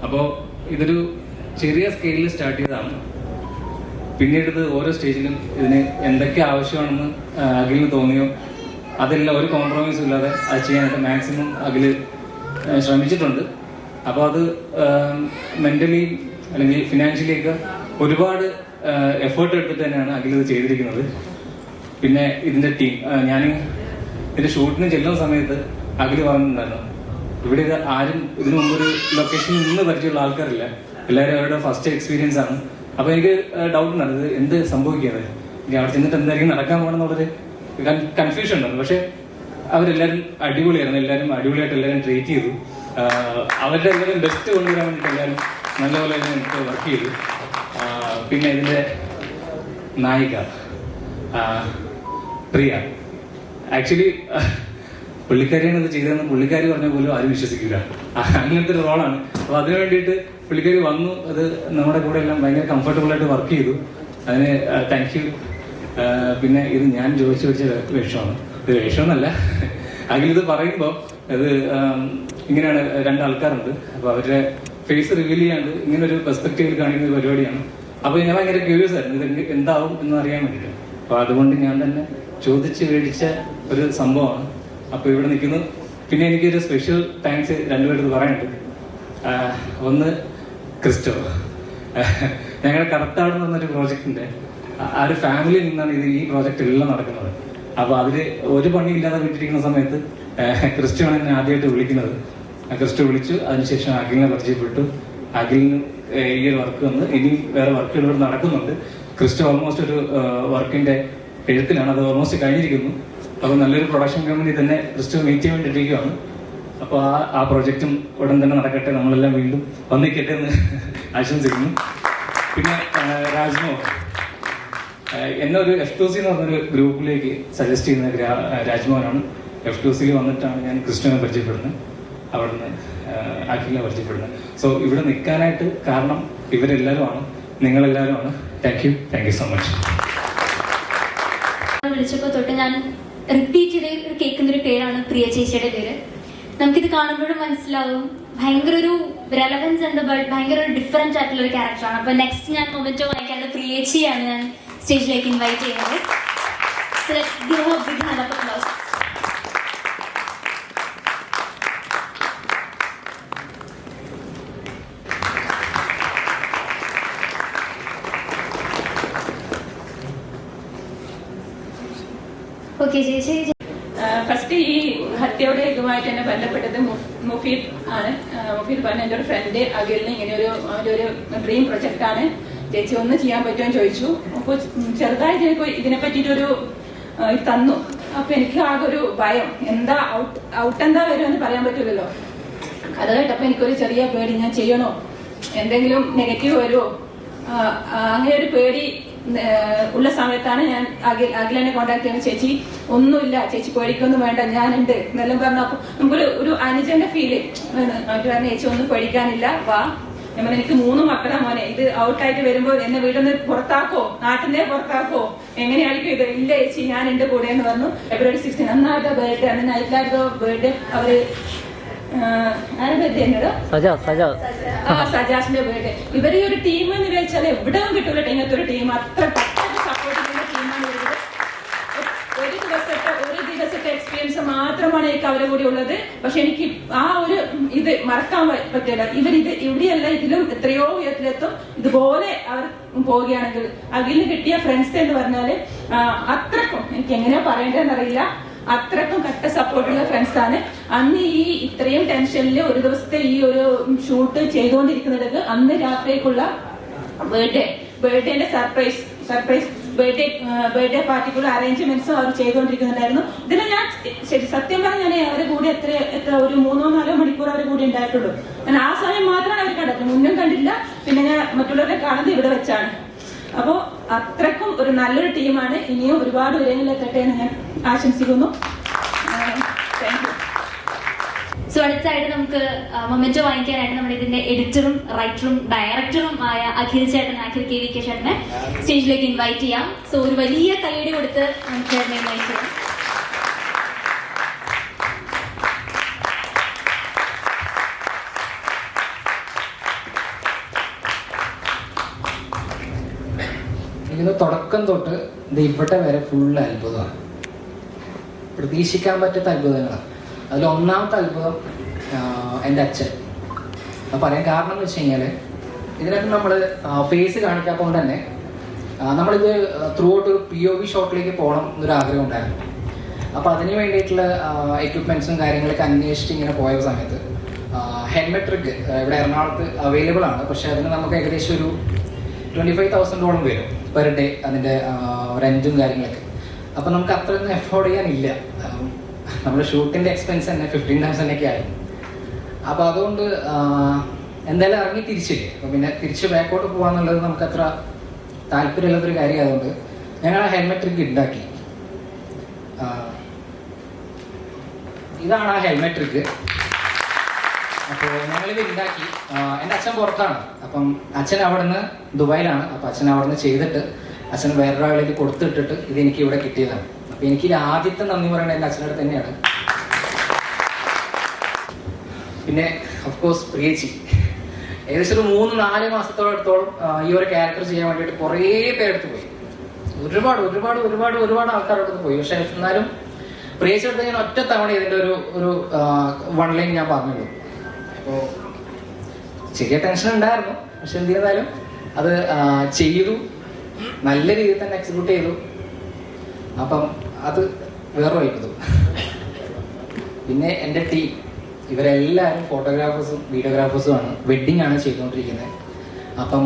അപ്പോൾ ഇതൊരു ചെറിയ സ്കെയിലിൽ സ്റ്റാർട്ട് ചെയ്തതാണ്. പിന്നീട് ഇത് ഓരോ സ്റ്റേജിലും ഇതിന് എന്തൊക്കെ ആവശ്യമാണെന്ന് അഖിലിന് തോന്നിയോ അതെല്ലാം ഒരു കോംപ്രമൈസും ഇല്ലാതെ അത് ചെയ്യാനായിട്ട് മാക്സിമം അഖിൽ ശ്രമിച്ചിട്ടുണ്ട്. അപ്പോൾ അത് മെൻ്റലി അല്ലെങ്കിൽ ഫിനാൻഷ്യലി ഒക്കെ ഒരുപാട് എഫേർട്ട് എടുത്തിട്ട് തന്നെയാണ് അഖിൽ ഇത് ചെയ്തിരിക്കുന്നത്. പിന്നെ ഇതിൻ്റെ ടീം, ഞാൻ ഇതിൻ്റെ ഷൂട്ടിന് ചെല്ലുന്ന സമയത്ത് അഖിൽ പറഞ്ഞിട്ടുണ്ടായിരുന്നു, ഇവിടെ ഇത് ആരും ഇതിനു മുമ്പൊരു ലൊക്കേഷനിൽ നിന്ന് പരിചയമുള്ള ആൾക്കാരില്ല, എല്ലാവരും അവരുടെ ഫസ്റ്റ് എക്സ്പീരിയൻസ് ആണ്. അപ്പോൾ എനിക്ക് ഡൗട്ട് ഉണ്ടായിരുന്നു ഇത് എന്ത് സംഭവിക്കുന്നത്, ഇനി അവിടെ ചെന്നിട്ട് എന്തായിരിക്കും നടക്കാൻ പോകണമെന്നുള്ളൊരു കൺഫ്യൂഷൻ ഉണ്ടായിരുന്നു. പക്ഷേ അവരെല്ലാവരും അടിപൊളിയായിരുന്നു, എല്ലാവരും അടിപൊളിയായിട്ട് എല്ലാവരും ട്രീറ്റ് ചെയ്തു. അവരുടെ എല്ലാവരും ബെസ്റ്റ് കൊണ്ടുവരാൻ വേണ്ടിയിട്ട് എല്ലാവരും നല്ലപോലെ തന്നെ എനിക്ക് വർക്ക് ചെയ്തു. പിന്നെ ഇതിൻ്റെ നായിക പ്രിയ, ആക്ച്വലി പുള്ളിക്കാരിയാണ് ഇത് ചെയ്തതെന്ന് പുള്ളിക്കാരി പറഞ്ഞ പോലും ആരും വിശ്വസിക്കില്ല, അങ്ങനത്തെ ഒരു റോളാണ്. അപ്പോൾ അതിനു വേണ്ടിയിട്ട് പുള്ളിക്കാരി വന്നു, അത് നമ്മുടെ കൂടെ എല്ലാം ഭയങ്കര കംഫർട്ടബിളായിട്ട് വർക്ക് ചെയ്തു. അതിന് താങ്ക് യു. പിന്നെ ഇത് ഞാൻ ചോദിച്ചു വെച്ച വേഷമാണ്, ഇത് വേഷമെന്നല്ല. അഖിലിത് പറയുമ്പോൾ അത് ഇങ്ങനെയാണ്, രണ്ടാൾക്കാരുണ്ട്, അപ്പോൾ അവരുടെ ഫേസ് റിവീൽ ചെയ്യാണ്ട് ഇങ്ങനെ ഒരു പെർസ്പെക്റ്റീവിൽ കാണിക്കുന്ന ഒരു പരിപാടിയാണ്. അപ്പോൾ ഞാൻ ഭയങ്കര ക്യൂരിയസ് ആയിരുന്നു ഇത് എന്താവും എന്ന് അറിയാൻ വേണ്ടിയിട്ട്. അപ്പോൾ അതുകൊണ്ട് ഞാൻ തന്നെ ചോദിച്ച് മേടിച്ച ഒരു സംഭവമാണ്. അപ്പോൾ ഇവിടെ നിൽക്കുന്നു. പിന്നെ എനിക്കൊരു സ്പെഷ്യൽ താങ്ക്സ് രണ്ടുപേർക്ക് പറയാനുണ്ട്. ഒന്ന് ക്രിസ്റ്റോ, ഞങ്ങളുടെ കറുത്താട് എന്ന് പറഞ്ഞൊരു പ്രോജക്റ്റിൻ്റെ ആ ഒരു ഫാമിലിയിൽ നിന്നാണ് ഈ പ്രോജക്റ്റ് എല്ലാം നടക്കുന്നത്. അപ്പോൾ അതിൽ ഒരു പണിയില്ലാതെ വിട്ടിരിക്കുന്ന സമയത്ത് ക്രിസ്റ്റോയാണ് എന്നെ ആദ്യമായിട്ട് വിളിക്കുന്നത്. ക്രിസ്റ്റോ വിളിച്ചു, അതിനുശേഷം അഖിലിനെ പരിചയപ്പെട്ടു. അഖിലിന് ഈ ഒരു വർക്ക് വന്ന് ഇനി വേറെ വർക്കുകൾ ഇവിടെ നടക്കുന്നുണ്ട്. ക്രിസ്റ്റോ ഓൾമോസ്റ്റ് ഒരു വർക്കിൻ്റെ എഴുത്തിലാണ്, അത് ഓൾമോസ്റ്റ് കഴിഞ്ഞിരിക്കുന്നു. അപ്പോൾ നല്ലൊരു പ്രൊഡക്ഷൻ കമ്പനി തന്നെ ക്രിസ്റ്റോ മീറ്റ് ചെയ്യാൻ വേണ്ടിയിട്ടിരിക്കുകയാണ്. അപ്പോൾ ആ പ്രോജക്റ്റും ഉടൻ തന്നെ നടക്കട്ടെ, നമ്മളെല്ലാം വീണ്ടും വന്നിക്കട്ടെ എന്ന് ആശംസിക്കുന്നു. പിന്നെ രാജ്മോഹൻ എന്നെ ഒരു F2C എന്ന് പറഞ്ഞൊരു ഗ്രൂപ്പിലേക്ക് സജസ്റ്റ് ചെയ്യുന്ന രാജ്മോഹനാണ്. F2Cയിൽ വന്നിട്ടാണ് ഞാൻ ക്രിസ്റ്റോനെ പരിചയപ്പെടുന്നത്, അവിടുന്ന് അഖിലിനെ പരിചയപ്പെടുന്നത്. സോ ഇവിടെ നിൽക്കാനായിട്ട് കാരണം ഇവരെല്ലാവരുമാണ്, നിങ്ങളെല്ലാവരുമാണ്. Thank you so much. വിളിച്ചപ്പോൾ തൊട്ട് ഞാൻ റിപ്പീറ്റ് ചെയ്ത് കേൾക്കുന്നൊരു പേരാണ് പ്രിയ ചേച്ചിയുടെ പേര്. നമുക്കിത് കാണുമ്പോഴും മനസ്സിലാവും ഭയങ്കര ഒരു റെലവൻസ് ഉണ്ട്, ബട്ട് ഭയങ്കര ഒരു ഡിഫറെന്റ് ആയിട്ടുള്ള ഒരു ക്യാരക്ടറാണ്. അപ്പോൾ നെക്സ്റ്റ് ഞാൻ മൊമെന്റോ വായിക്കാനുള്ള പ്രിയ ചേച്ചിയാണ് ഞാൻ സ്റ്റേജിലേക്ക് ഇൻവൈറ്റ് ചെയ്യുന്നത്. So let's give her a big hand of applause. Okay, ചേച്ചി. ഫസ്റ്റ് ഈ ഹത്യയുടെ ഇതുമായിട്ട് എന്നെ ബന്ധപ്പെട്ടത് മുഫീദ് ആണ്. മുഫീദ് പറഞ്ഞ എൻ്റെ ഒരു ഫ്രണ്ട് അഖിലിന് ഇങ്ങനെ ഒരു ഡ്രീം പ്രൊജക്റ്റ് ആണ്, ചേച്ചി ഒന്ന് ചെയ്യാൻ പറ്റുമോ എന്ന് ചോദിച്ചു. അപ്പോൾ ചെറുതായിട്ട് എനിക്ക് ഇതിനെ പറ്റിയിട്ടൊരു തന്നു. അപ്പൊ എനിക്ക് ആകെ ഒരു ഭയം, എന്താ ഔട്ട് എന്താ വരുമെന്ന് പറയാൻ പറ്റില്ലല്ലോ. അത് കേട്ടപ്പോൾ എനിക്കൊരു ചെറിയ പേടി, ഞാൻ ചെയ്യണോ, എന്തെങ്കിലും നെഗറ്റീവ് വരുമോ, അങ്ങനെ ഒരു പേടി ഉള്ള സമയത്താണ് ഞാൻ അഖിലിനെ കോണ്ടാക്ട് ചെയ്യുന്ന. ചേച്ചി ഒന്നുമില്ല, ചേച്ചി പേടിക്കൊന്നും വേണ്ട, ഞാനുണ്ട് എന്നെല്ലാം പറഞ്ഞപ്പോൾ നമുക്കൊരു അനുജന്റെ ഫീല്. അവര് പറഞ്ഞ ചേച്ചി ഒന്നും പേടിക്കാനില്ല, വാ. ഞാൻ പറഞ്ഞു എനിക്ക് 3 മക്കളാ മോനെ, ഇത് ഔട്ടായിട്ട് വരുമ്പോൾ എന്നെ വീട്ടിൽ നിന്ന് പുറത്താക്കോ, നാട്ടിൽ നിന്നേ പുറത്താക്കോ, എങ്ങനെയായിരിക്കും ഇത്? ഇല്ല ചേച്ചി ഞാൻ എന്റെ കൂടെ എന്ന് പറഞ്ഞു. February 16 അന്നാരുടെ ബർത്ത്ഡേ ആണ്, നൈറ്റിലായിരുന്നു ബർത്ത്ഡേ. അവര് സജാസിന്റെ ബർത്ത്ഡേ. ഇവര് ഈ ഒരു ടീം എന്ന് വെച്ചാൽ എവിടെയും കിട്ടൂല ഇങ്ങനത്തെ ഒരു ടീം. അത്ര സപ്പോർട്ട് ചെയ്യുന്ന ടീമാണ് ഇവര്. ഒരു ദിവസത്തെ എക്സ്പീരിയൻസ് മാത്രമാണ് എനിക്ക് അവരെ കൂടി ഉള്ളത്. പക്ഷെ എനിക്ക് ആ ഒരു ഇത് മറക്കാൻ പറ്റില്ല. ഇവിടെയല്ല, ഇതിലും എത്രയോ ഉയരത്തിലെത്തും. ഇതുപോലെ അവർ പോവുകയാണെങ്കിൽ അഖിലിന് കിട്ടിയ ഫ്രണ്ട്സ് എന്ന് പറഞ്ഞാല് അത്രക്കും എനിക്ക് എങ്ങനെയാ പറയേണ്ടതെന്ന് അറിയില്ല, അത്രക്കും കട്ട സപ്പോർട്ടുള്ള ഫ്രണ്ട്സ് ആണ്. അന്ന് ഈ ഇത്രയും ടെൻഷനിൽ ഒരു ദിവസത്തെ ഈ ഒരു ഷൂട്ട് ചെയ്തുകൊണ്ടിരിക്കുന്നിടത്ത് അന്ന് രാത്രിക്കുള്ള ബർത്ത്ഡേന്റെ സർപ്രൈസ് ബർത്ത്ഡേ പാർട്ടിക്കുള്ള അറേഞ്ച്മെന്റ്സും അവർ ചെയ്തുകൊണ്ടിരിക്കുന്നുണ്ടായിരുന്നു. ഇതിന് ഞാൻ സത്യം പറഞ്ഞാൽ അവരെ കൂടി എത്ര ഒരു 3-4 മണിക്കൂർ അവരെ കൂടി ഉണ്ടായിട്ടുള്ളൂ. ഞാൻ ആ സമയം മാത്രമാണ് അവർ കണ്ടത്, മുന്നും കണ്ടില്ല. പിന്നെ ഞാൻ മറ്റുള്ളവരെ കാണുന്നത് ഇവിടെ വെച്ചാണ്. അപ്പോൾ അത്രക്കും ഒരു നല്ലൊരു ടീമാണ്. ഇനിയും ഒരുപാട് ഉയരങ്ങളിലെത്തട്ടെ എന്ന് ഞാൻ ആശംസിക്കുന്നു. Thank you. സോ അടുത്തായിട്ട് നമുക്ക് മൊമെന്റോ വാങ്ങിക്കാനായിട്ട് നമ്മുടെ ഇതിന്റെ എഡിറ്ററും റൈറ്ററും ഡയറക്ടറും ആയ അഖിൽ KVK ചേട്ടനെ സ്റ്റേജിലേക്ക് ഇൻവൈറ്റ് ചെയ്യാം. സോ ഒരു വലിയ കൈയടി കൊടുത്ത് ചേട്ടനെ ഇൻവൈറ്റ് ചെയ്യാം. ഇത് തുടക്കം തൊട്ട് ഇത് ഇവിടെ വരെ ഫുള്ള് അത്ഭുതമാണ്, പ്രതീക്ഷിക്കാൻ പറ്റാത്ത അത്ഭുതങ്ങളാണ്. അതിൽ ഒന്നാമത്തെ അത്ഭുതം എൻ്റെ അച്ഛൻ. അത് പറയാൻ കാരണം എന്ന് വെച്ച് കഴിഞ്ഞാൽ ഇതിനകത്ത് നമ്മൾ ഫേസ് കാണിക്കാത്തതുകൊണ്ട് തന്നെ നമ്മളിത് ത്രൂ ഔട്ട് ഒരു POV ഷോട്ടിലേക്ക് പോകണം എന്നൊരു ആഗ്രഹം ഉണ്ടായിരുന്നു. അപ്പോൾ അതിന് വേണ്ടിയിട്ടുള്ള എക്യുപ്മെൻറ്റ്സും കാര്യങ്ങളൊക്കെ അന്വേഷിച്ച് ഇങ്ങനെ പോയ സമയത്ത് ഹെൽമെറ്റ് റിഗ് ഇവിടെ എറണാകുളത്ത് അവൈലബിൾ ആണ്. പക്ഷേ അതിന് നമുക്ക് ഏകദേശം ഒരു 25,000 വരും പെർ ഡേ അതിൻ്റെ റെൻറ്റും കാര്യങ്ങളൊക്കെ. അപ്പോൾ നമുക്ക് അത്രയൊന്നും എഫോർഡ് ചെയ്യാനില്ല. നമ്മൾ ഷൂട്ടിൻ്റെ എക്സ്പെൻസ് തന്നെ 15,000 ഒക്കെ ആയിരുന്നു. അപ്പോൾ അതുകൊണ്ട് എന്തായാലും ഇറങ്ങി തിരിച്ചില്ലേ. അപ്പോൾ പിന്നെ തിരിച്ച് ബാക്കോട്ട് പോകാന്നുള്ളത് നമുക്കത്ര താല്പര്യമുള്ളതൊരു കാര്യം ആയതുകൊണ്ട് ഞങ്ങൾ ആ ഹെൽമെറ്റ് റിഗ് ഉണ്ടാക്കി. ഇതാണ് ആ ഹെൽമെറ്റ് റിഗ്. അപ്പോൾ ഞങ്ങളിത് ഉണ്ടാക്കി. എൻ്റെ അച്ഛൻ പുറത്താണ്, അപ്പം അച്ഛൻ അവിടെ നിന്ന് ദുബായിലാണ്. അപ്പോൾ അച്ഛൻ അവിടെ നിന്ന് ചെയ്തിട്ട് അച്ഛൻ വേറൊരാളിലേക്ക് കൊടുത്തിട്ടിട്ട് ഇത് എനിക്ക് ഇവിടെ കിട്ടിയതാണ്. അപ്പോൾ എനിക്ക് ആദ്യത്തെ നന്ദി പറയുന്നത് എൻ്റെ അച്ഛനോട് തന്നെയാണ്. പിന്നെ ഓഫ്കോഴ്സ് പ്രിയേച്ചി ഏകദേശം ഒരു 3-4 മാസത്തോളത്തോളം ഈ ഒരു ക്യാരക്ടർ ചെയ്യാൻ വേണ്ടിയിട്ട് കുറേ പേരെടുത്ത് പോയി. ഒരുപാട് ആൾക്കാരെടുത്ത് പോയി. പക്ഷെ എന്നാലും പ്രിയേച്ചി എടുത്ത് ഞാൻ ഒറ്റ തവണ ഇതിൻ്റെ ഒരു 1 ലൈൻ ഞാൻ പറഞ്ഞുള്ളൂ. അപ്പോൾ ചെറിയ ടെൻഷൻ ഉണ്ടായിരുന്നു, പക്ഷെ എന്ത് ചെയ്താലും അത് ചെയ്തു, നല്ല രീതിയിൽ തന്നെ എക്സിക്യൂട്ട് ചെയ്തു. അപ്പം അത് വേറെ വൈകുന്നു. പിന്നെ എൻ്റെ ടീം ഇവരെല്ലാവരും ഫോട്ടോഗ്രാഫേഴ്സും വീഡിയോഗ്രാഫേഴ്സും ആണ്. വെഡ്ഡിങ് ആണ് ചെയ്തുകൊണ്ടിരിക്കുന്നത്. അപ്പം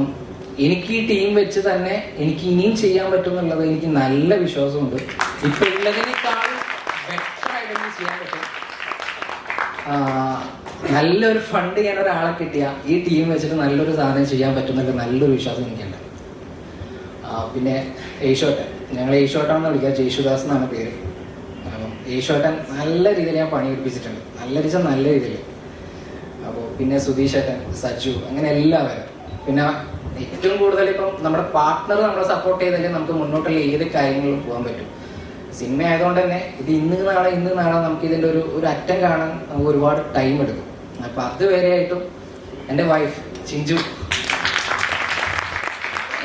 എനിക്ക് ഈ ടീം വെച്ച് തന്നെ എനിക്ക് ഇനിയും ചെയ്യാൻ പറ്റും എന്നുള്ളത് എനിക്ക് നല്ല വിശ്വാസമുണ്ട്. ഇപ്പം ഉള്ളതിനേക്കാളും ബെറ്റർ ആയിട്ട് ചെയ്യാൻ പറ്റും. നല്ലൊരു ഫണ്ട് ചെയ്യാൻ ഒരാളെ കിട്ടിയ ഈ ടീം വെച്ചിട്ട് നല്ലൊരു സാധനം ചെയ്യാൻ പറ്റുന്നുള്ള നല്ലൊരു വിശ്വാസം എനിക്കുണ്ട്. പിന്നെ യേശോട്ടൻ, ഞങ്ങൾ യേശോട്ടാണെന്ന് വിളിക്കുക, ജയേശുദാസ് എന്നാണ് പേര്. അപ്പം യേശോട്ടൻ നല്ല രീതിയിൽ ഞാൻ പണിയെടുപ്പിച്ചിട്ടുണ്ട്, നല്ല രീതിയിൽ. അപ്പോൾ പിന്നെ സുധീഷേട്ടൻ, സജു, അങ്ങനെ എല്ലാവരും. പിന്നെ ഏറ്റവും കൂടുതൽ ഇപ്പം നമ്മുടെ പാർട്ട്ണർ നമ്മളെ സപ്പോർട്ട് ചെയ്താലേ നമുക്ക് മുന്നോട്ടുള്ള ഏത് കാര്യങ്ങളിലും പോകാൻ പറ്റും. സിനിമ ആയതുകൊണ്ട് തന്നെ ഇത് ഇന്ന് നാളെ നമുക്ക് ഇതിൻ്റെ ഒരു അറ്റം കാണാൻ നമുക്ക് ഒരുപാട് ടൈം എടുക്കും. അപ്പം അതുവരെയായിട്ടും എൻ്റെ വൈഫ് ചിഞ്ചു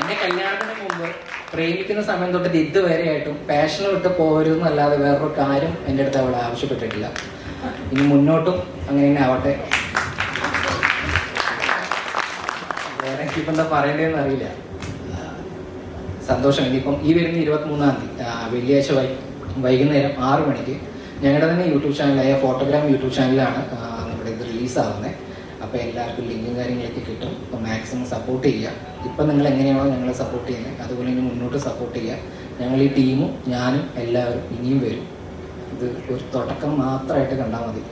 എൻ്റെ കല്യാണത്തിന് മുമ്പ് പ്രേമിക്കുന്ന സമയം തൊട്ട് ഇതുവരെയായിട്ടും പാഷന് വിട്ട് പോകരുതെന്നല്ലാതെ വേറൊരു കാര്യം എൻ്റെ അടുത്ത് അവൾ ആവശ്യപ്പെട്ടിട്ടില്ല. ഇനി മുന്നോട്ടും അങ്ങനെ തന്നെ ആവട്ടെ. വേറെ എനിക്കിപ്പോൾ എന്താ പറയേണ്ടതെന്ന് അറിയില്ല. സന്തോഷം. ഇനിയിപ്പം ഈ വരുന്ന 23-ാം തീയതി വെള്ളിയാഴ്ച വൈകുന്നേരം 6 മണിക്ക് ഞങ്ങളുടെ തന്നെ യൂട്യൂബ് ചാനലായ ഫോട്ടോഗ്രാം യൂട്യൂബ് ചാനലാണ് നമ്മുടെ ഇത് റിലീസാവുന്നത്. അപ്പോൾ എല്ലാവർക്കും ലിങ്കും കാര്യങ്ങളൊക്കെ കിട്ടും. അപ്പോൾ മാക്സിമം സപ്പോർട്ട് ചെയ്യുക. ഇപ്പം നിങ്ങൾ എങ്ങനെയാണോ ഞങ്ങളെ സപ്പോർട്ട് ചെയ്യുന്നത് അതുപോലെ ഇനി മുന്നോട്ട് സപ്പോർട്ട് ചെയ്യുക. ഞങ്ങൾ ഈ ടീമും ഞാനും എല്ലാവരും ഇനിയും വരും. ഇത് ഒരു തുടക്കം മാത്രമായിട്ട് കണ്ടാൽ മതി.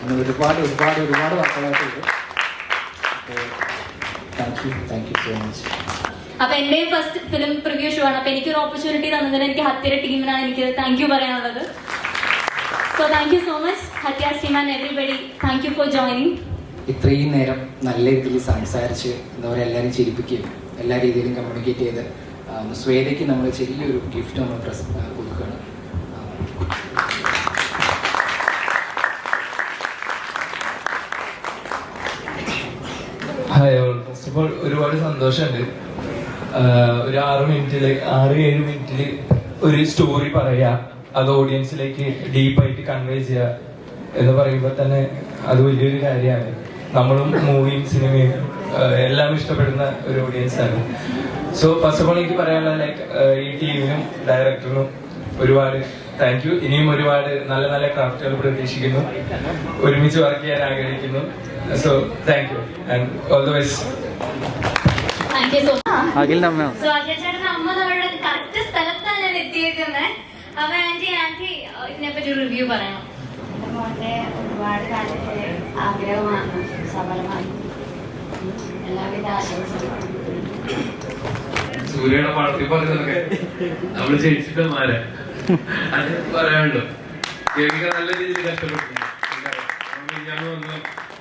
അങ്ങനെ ഒരുപാട് വർക്കുകളായിട്ട് വരും. അപ്പോൾ താങ്ക് യു സോ മച്ച്. അപ്പൊ എന്റെ ഫസ്റ്റ് ഫിലിം പ്രിവ്യൂ ഷോ ആണ്. അപ്പൊ എനിക്കൊരു ഓപ്പർച്യൂണിറ്റി തന്നതിന് എനിക്ക് ഹത്യയുടെ ടീമിനാണ് എനിക്ക് താങ്ക് യു പറയാനുള്ളത്. So thank you so much Hathya's team and everybody. Thank you for joining. ഇത്രയും നേരം നല്ല രീതിയിൽ സംസാരിച്ച് എന്താ പറയുക എല്ലാവരും ചിരിപ്പിക്കുകയും എല്ലാ രീതിയിലും കമ്മ്യൂണിക്കേറ്റ് ചെയ്ത് ശ്വേതയ്ക്ക് നമ്മൾ ചെറിയൊരു ഗിഫ്റ്റ് നമ്മൾ കൊടുക്കുകയാണ്. Hi all. First of all ഒരുപാട് സന്തോഷമുണ്ട്. ഒരു 6-7 മിനിറ്റിൽ ഒരു സ്റ്റോറി പറയുക, അത് ഓഡിയൻസിലേക്ക് ഡീപ്പായിട്ട് കൺവേ ചെയ്യുക എന്ന് പറയുമ്പോൾ തന്നെ അത് വലിയൊരു കാര്യമാണ്. നമ്മളും മൂവിയും സിനിമയും എല്ലാം ഇഷ്ടപ്പെടുന്ന ഒരു ഓഡിയൻസ് ആണ്. സോ ഫസ്റ്റ് ഓഫ് ഓൾ എനിക്ക് പറയാനുള്ള ഈ ടീമിനും ഡയറക്ടറിനും ഒരുപാട് താങ്ക് യു. ഇനിയും ഒരുപാട് നല്ല നല്ല ക്രാഫ്റ്റുകൾ പ്രതീക്ഷിക്കുന്നു. ഒരുമിച്ച് വർക്ക് ചെയ്യാൻ ആഗ്രഹിക്കുന്നു. So thank you and all the best. Thank you so much. അഖിലിന്റെ അമ്മയോ? സോ അഖിലേട്ടന്റെ അമ്മ നമ്മുടെ കറക്റ്റ് സ്ഥലത്താണ് ഞാൻ എത്തിയേക്കുന്നത്. അപ്പൊ ആന്റി ഇതിനെപ്പറ്റി റിവ്യൂ പറയണം. മോന്റെ ഒരുപാട് കാലത്തെ ആഗ്രഹമാണ് സഫലമായി. എല്ലാവിധ ആശംസകളും. സൂര്യയുടെ പടത്തിൽ പറഞ്ഞതൊക്കെ നമ്മള് ജയിച്ചിട്ടമാരെ അത് പറയാനുള്ളൂ. കേൾക്ക നല്ല രീതിയിൽ കഷ്ടപ്പെട്ടിട്ടുണ്ട്. ഞാൻ വന്ന്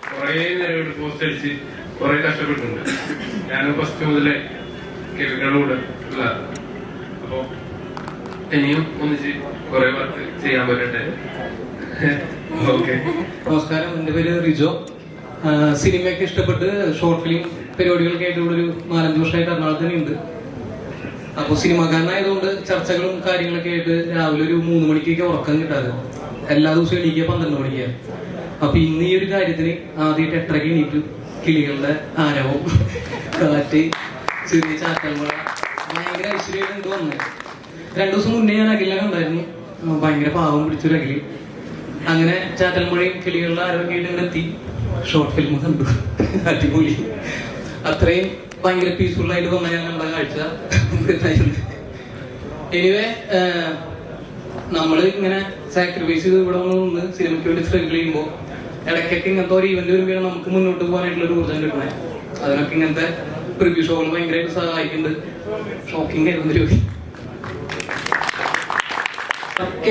കുറെ നേരം പോസ്റ്റ് അടിച്ച് കുറെ കഷ്ടപ്പെട്ടിട്ടുണ്ട്. ഞാൻ ഫസ്റ്റ് മുതലേ കേൾക്കളുടെ ഉള്ള. അപ്പൊ ഇനിയും ഒന്നിച്ച് കുറെ വർക്ക് ചെയ്യാൻ പറ്റട്ടെ. ഓക്കെ. നമസ്കാരം, എൻ്റെ പേര് റിജോ. സിനിമയൊക്കെ ഇഷ്ടപ്പെട്ട് ഷോർട്ട് ഫിലിം പരിപാടികൾക്കായിട്ട് ഇവിടെ ഒരു 4-5 വർഷമായിട്ട് എറണാകുളത്ത് തന്നെ ഉണ്ട്. അപ്പോൾ സിനിമാക്കാരനായതുകൊണ്ട് ചർച്ചകളും കാര്യങ്ങളൊക്കെ ആയിട്ട് രാവിലെ ഒരു 3 മണിക്കൊക്കെ ഉറക്കം കിട്ടാതെ എല്ലാ ദിവസവും എണീക്കുക 12 മണിക്കാണ്. അപ്പൊ ഇന്ന് ഈ ഒരു കാര്യത്തിന് ആദ്യമായിട്ട് 8:30 എണീറ്റ് കിളികളുടെ ആരവം, കാറ്റ്, ചെറിയ ചാറ്റൽമഴ, ഭയങ്കര ഐശ്വര്യമായിട്ട് വന്നത്. 2 ദിവസം മുന്നേ ഞാൻ അഖിലിനെ കണ്ടായിരുന്നു. ഭയങ്കര പാവം പിടിച്ചൊരു അഖില്. അങ്ങനെ ചാറ്റൽമഴയും കിളികളുടെ ആരവൊക്കെ ആയിട്ട് ഇങ്ങനെ എത്തി. ഷോർട്ട് ഫിലിം കണ്ടു, അടിപൊളി. അത്രയും ഭയങ്കര പീസ്ഫുൾ ആയിട്ട് വന്ന ഞാൻ നമ്മുടെ കാഴ്ച. എനിവേ, നമ്മള് ഇങ്ങനെ സാക്രിഫൈസ് ചെയ്ത് ഇവിടെ നിന്ന് സിനിമയ്ക്ക് വേണ്ടി സ്ട്രഗിൾ ചെയ്യുമ്പോൾ ഇടയ്ക്കൊക്കെ ഇങ്ങനത്തെ ഒരു ഇവന്റ് വരുമ്പോഴാണ് നമുക്ക് മുന്നോട്ട് പോകാനായിട്ടുള്ള ഒരു ഊർജ്ജം കിട്ടണേ. അതിനൊക്കെ ഇങ്ങനത്തെ പ്രിവ്യൂ ഷോകൾ ഭയങ്കരമായിട്ട് സഹായിക്കുന്നുണ്ട്. ഷോക്കിംഗ് ആയിരുന്നു ജോലി.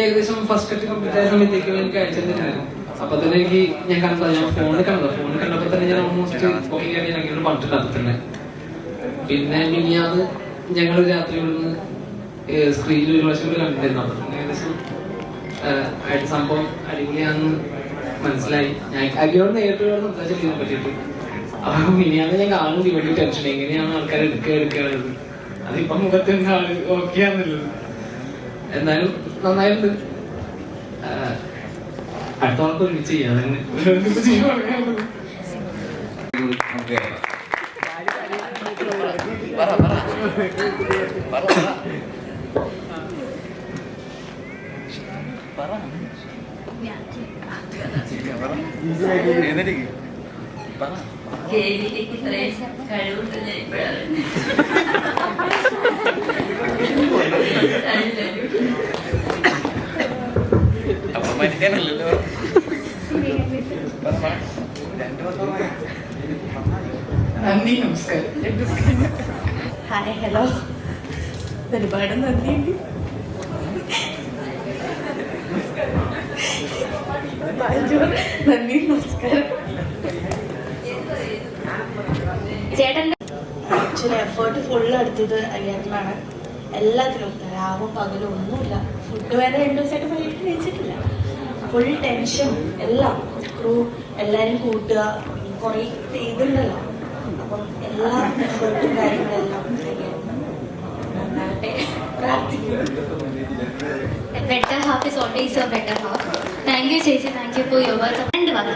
ഏകദേശം ഫസ്റ്റ് കട്ട് കംപ്ലീറ്റ് ആയ സമയത്തേക്ക് എനിക്ക് അയച്ചു തന്നെയായിരുന്നു. അപ്പൊ തന്നെ എനിക്ക് ഞാൻ ഫോണിൽ കണ്ടപ്പോ തന്നെ ഞാൻ ഓൾമോസ്റ്റ് ബുക്കിംഗ് ആയിട്ട് ഞാൻ അങ്ങനെ പറഞ്ഞിട്ടുണ്ട് തന്നെ. പിന്നെ മിനിയാന്ന് ഞങ്ങൾ രാത്രി ഇവിടുന്ന് സ്ക്രീനിൽ ഒരു പ്രാവശ്യം കണ്ടിരുന്നു. ഏകദേശം സംഭവം അടിപൊളിയാണെന്ന് മനസ്സിലായി. ഞാൻ അഗിയോട് നേരിട്ട് സംസാരിച്ചു ഇതിനെ പറ്റിയിട്ട്. അപ്പൊ മിനിയാന്ന് ഞാൻ കാണുന്നത് വലിയ ടെൻഷൻ, എങ്ങനെയാണ് ആൾക്കാർ എടുക്കാനുള്ളത്. അതിപ്പോ മുഖത്ത് ഓക്കെ ആണെന്നുള്ളത്. എന്നാലും നന്നായിട്ടുണ്ട്. അടുത്ത ആൾക്ക് ഒരുമിച്ച് ചെയ്യാം. നന്ദി, നമസ്കാരം. Hi, hello. ഒരുപാട് നന്ദിയുണ്ട്. നന്ദി, നമസ്കാരം. ചേട്ടന്റെ ആക്ച്വലി എഫേർട്ട് ഫുള്ള് എടുത്തത് അയ്യാറിലാണ്. എല്ലാത്തിനും രാവും പകലും ഒന്നുമില്ല. ഫുഡ് വരെ 2 ദിവസമായിട്ട് വൈകിട്ട് കഴിച്ചിട്ടില്ല. ഫുൾ ടെൻഷൻ എല്ലാം. ക്രൂ എല്ലാവരും കൂട്ടുക, കുറേ ഇതുണ്ടല്ലോ. അപ്പം എല്ലാ എഫേർട്ടും കാര്യങ്ങളെല്ലാം നന്നാവട്ടെ പ്രാർത്ഥിക്കുന്നു. better half is always your better half. Thank you ചേച്ചി, thank you for your work. രണ്ട് വാക്ക്.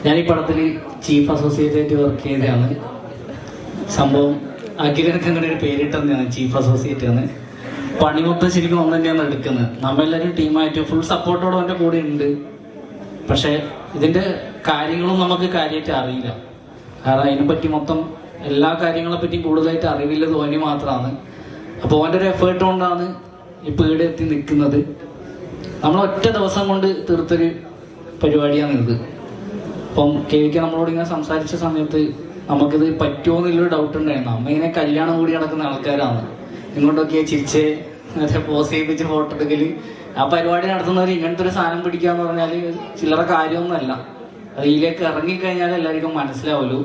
ഞാൻ ഈ പടത്തിൽ ചീഫ് അസോസിയേറ്റ് ആയിട്ട് വർക്ക് ചെയ്തതാണ്. സംഭവം അഖിലനക്ക് അങ്ങനെ ഒരു പേരിട്ട് തന്നെയാണ്, ചീഫ് അസോസിയേറ്റ് ആണ്. പണി മൊത്തം ശരിക്കും ഒന്ന് തന്നെയാണ് എടുക്കുന്നത്. നമ്മളെല്ലാവരും ടീമായിട്ട് ഫുൾ സപ്പോർട്ടോടെ അവൻ്റെ കൂടെ ഉണ്ട്. പക്ഷേ ഇതിൻ്റെ കാര്യങ്ങളും നമുക്ക് കാര്യമായിട്ട് അറിയില്ല. കാരണം അതിനെപ്പറ്റി മൊത്തം എല്ലാ കാര്യങ്ങളെ പറ്റിയും കൂടുതലായിട്ട് അറിവില്ലത് ഓന് മാത്രമാണ്. അപ്പോൾ ഓൻ്റെ ഒരു എഫേർട്ട് കൊണ്ടാണ് ഇപ്പോൾ ഇവിടെ എത്തി നിൽക്കുന്നത്. നമ്മൾ ഒറ്റ ദിവസം കൊണ്ട് തീർത്തൊരു പരിപാടിയാണ് ഇത്. അപ്പം കേൾക്ക നമ്മളോട് ഇങ്ങനെ സംസാരിച്ച സമയത്ത് നമുക്കിത് പറ്റുമോ എന്നുള്ളൊരു ഡൗട്ട് ഉണ്ടായിരുന്നു. അമ്മ ഇങ്ങനെ കല്യാണം കൂടി നടക്കുന്ന ആൾക്കാരാണ്. ഇങ്ങോട്ടൊക്കെ ചിരിച്ച് പോസ് ചെയ്യിപ്പിച്ച് ഫോട്ടോ എടുക്കൽ, ആ പരിപാടി നടത്തുന്നവർ ഇങ്ങനത്തെ ഒരു സാധനം പിടിക്കുക എന്ന് പറഞ്ഞാൽ ചില്ലറ കാര്യമൊന്നുമല്ല. അത് ഇതിലേക്ക് ഇറങ്ങിക്കഴിഞ്ഞാൽ എല്ലാവർക്കും മനസ്സിലാവുള്ളൂ.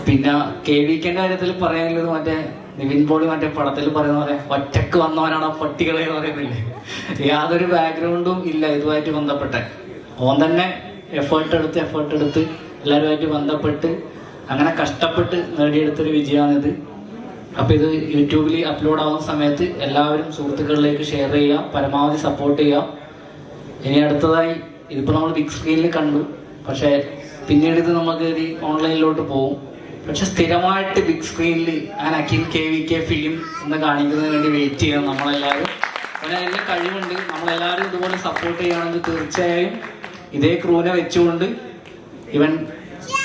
പിന്നെ KVKന്റെ കാര്യത്തിൽ പറയാനുള്ളത് മറ്റേ നിവിൻ പോളി മറ്റേ പടത്തിൽ പറയുന്ന പോലെ ഒറ്റക്ക് വന്നവനാണ് ആ പട്ടികളെ എന്ന് പറയുന്നില്ലേ. യാതൊരു ബാക്ക്ഗ്രൗണ്ടും ഇല്ല ഇതുമായിട്ട് ബന്ധപ്പെട്ടെ. ഓൻ തന്നെ എഫേർട്ട് എടുത്ത് എല്ലാവരുമായിട്ട് ബന്ധപ്പെട്ട് അങ്ങനെ കഷ്ടപ്പെട്ട് നേടിയെടുത്തൊരു വിജയമാണിത്. അപ്പോൾ ഇത് യൂട്യൂബിൽ അപ്ലോഡ് ആവുന്ന സമയത്ത് എല്ലാവരും സുഹൃത്തുക്കളിലേക്ക് ഷെയർ ചെയ്യുക, പരമാവധി സപ്പോർട്ട് ചെയ്യുക. ഇനി അടുത്തതായി ഇതിപ്പോൾ നമ്മൾ ബിഗ് സ്ക്രീനിൽ കണ്ടു, പക്ഷേ പിന്നീട് ഇത് നമുക്ക് ഒരു ഓൺലൈനിലോട്ട് പോകും. പക്ഷെ സ്ഥിരമായിട്ട് ബിഗ് സ്ക്രീനിൽ അഖിൽ KVK ഫിലിം എന്ന് കാണിക്കുന്നതിന് വേണ്ടി വെയിറ്റ് ചെയ്യണം നമ്മളെല്ലാവരും. പിന്നെ അതിൻ്റെ കഴിവുണ്ട്. നമ്മളെല്ലാവരും ഇതുപോലെ സപ്പോർട്ട് ചെയ്യുകയാണെങ്കിൽ തീർച്ചയായും ഇതേ ക്രൂവിനെ വെച്ചുകൊണ്ട് ഇവൻ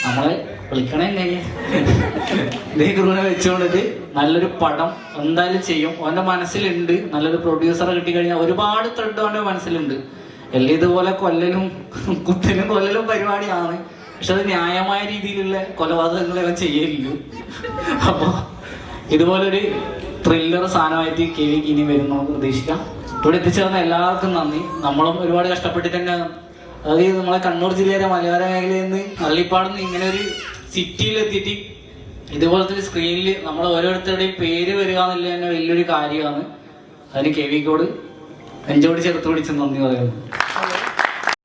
നമ്മളെ വിളിക്കണേ ഇതേ ക്രൂവിനെ വെച്ചുകൊണ്ടിട്ട് നല്ലൊരു പടം എന്തായാലും ചെയ്യും. അവൻ്റെ മനസ്സിലുണ്ട്. നല്ലൊരു പ്രൊഡ്യൂസറെ കിട്ടിക്കഴിഞ്ഞാൽ ഒരുപാട് ത്രെഡ് അവൻ്റെ മനസ്സിലുണ്ട്. എല്ലാം ഇതുപോലെ കൊല്ലലും പരിപാടിയാണ്. പക്ഷെ അത് ന്യായമായ രീതിയിലുള്ള കൊലപാതകങ്ങൾ അവൻ ചെയ്യലില്ല. അപ്പോൾ ഇതുപോലൊരു ത്രില്ലർ സാധനമായിട്ട് KVK ഇനി വരും നമുക്ക് പ്രതീക്ഷിക്കാം. ഇവിടെ എത്തിച്ചേർന്ന എല്ലാവർക്കും നന്ദി. നമ്മളും ഒരുപാട് കഷ്ടപ്പെട്ടിട്ട് തന്നെ, അതായത് നമ്മളെ കണ്ണൂർ ജില്ലയിലെ മലയോര മേഖലയിൽ നിന്ന് നള്ളിപ്പാടുന്ന് ഇങ്ങനെ ഒരു സിറ്റിയിലെത്തിയിട്ട് ഇതുപോലത്തെ ഒരു സ്ക്രീനിൽ നമ്മൾ ഓരോരുത്തരുടെയും പേര് വരിക എന്നുള്ള തന്നെ വലിയൊരു കാര്യമാണ്. അതിന് KVKയോട് നെഞ്ചോട് ചേർത്ത് പിടിച്ച് നന്ദി പറയുന്നു.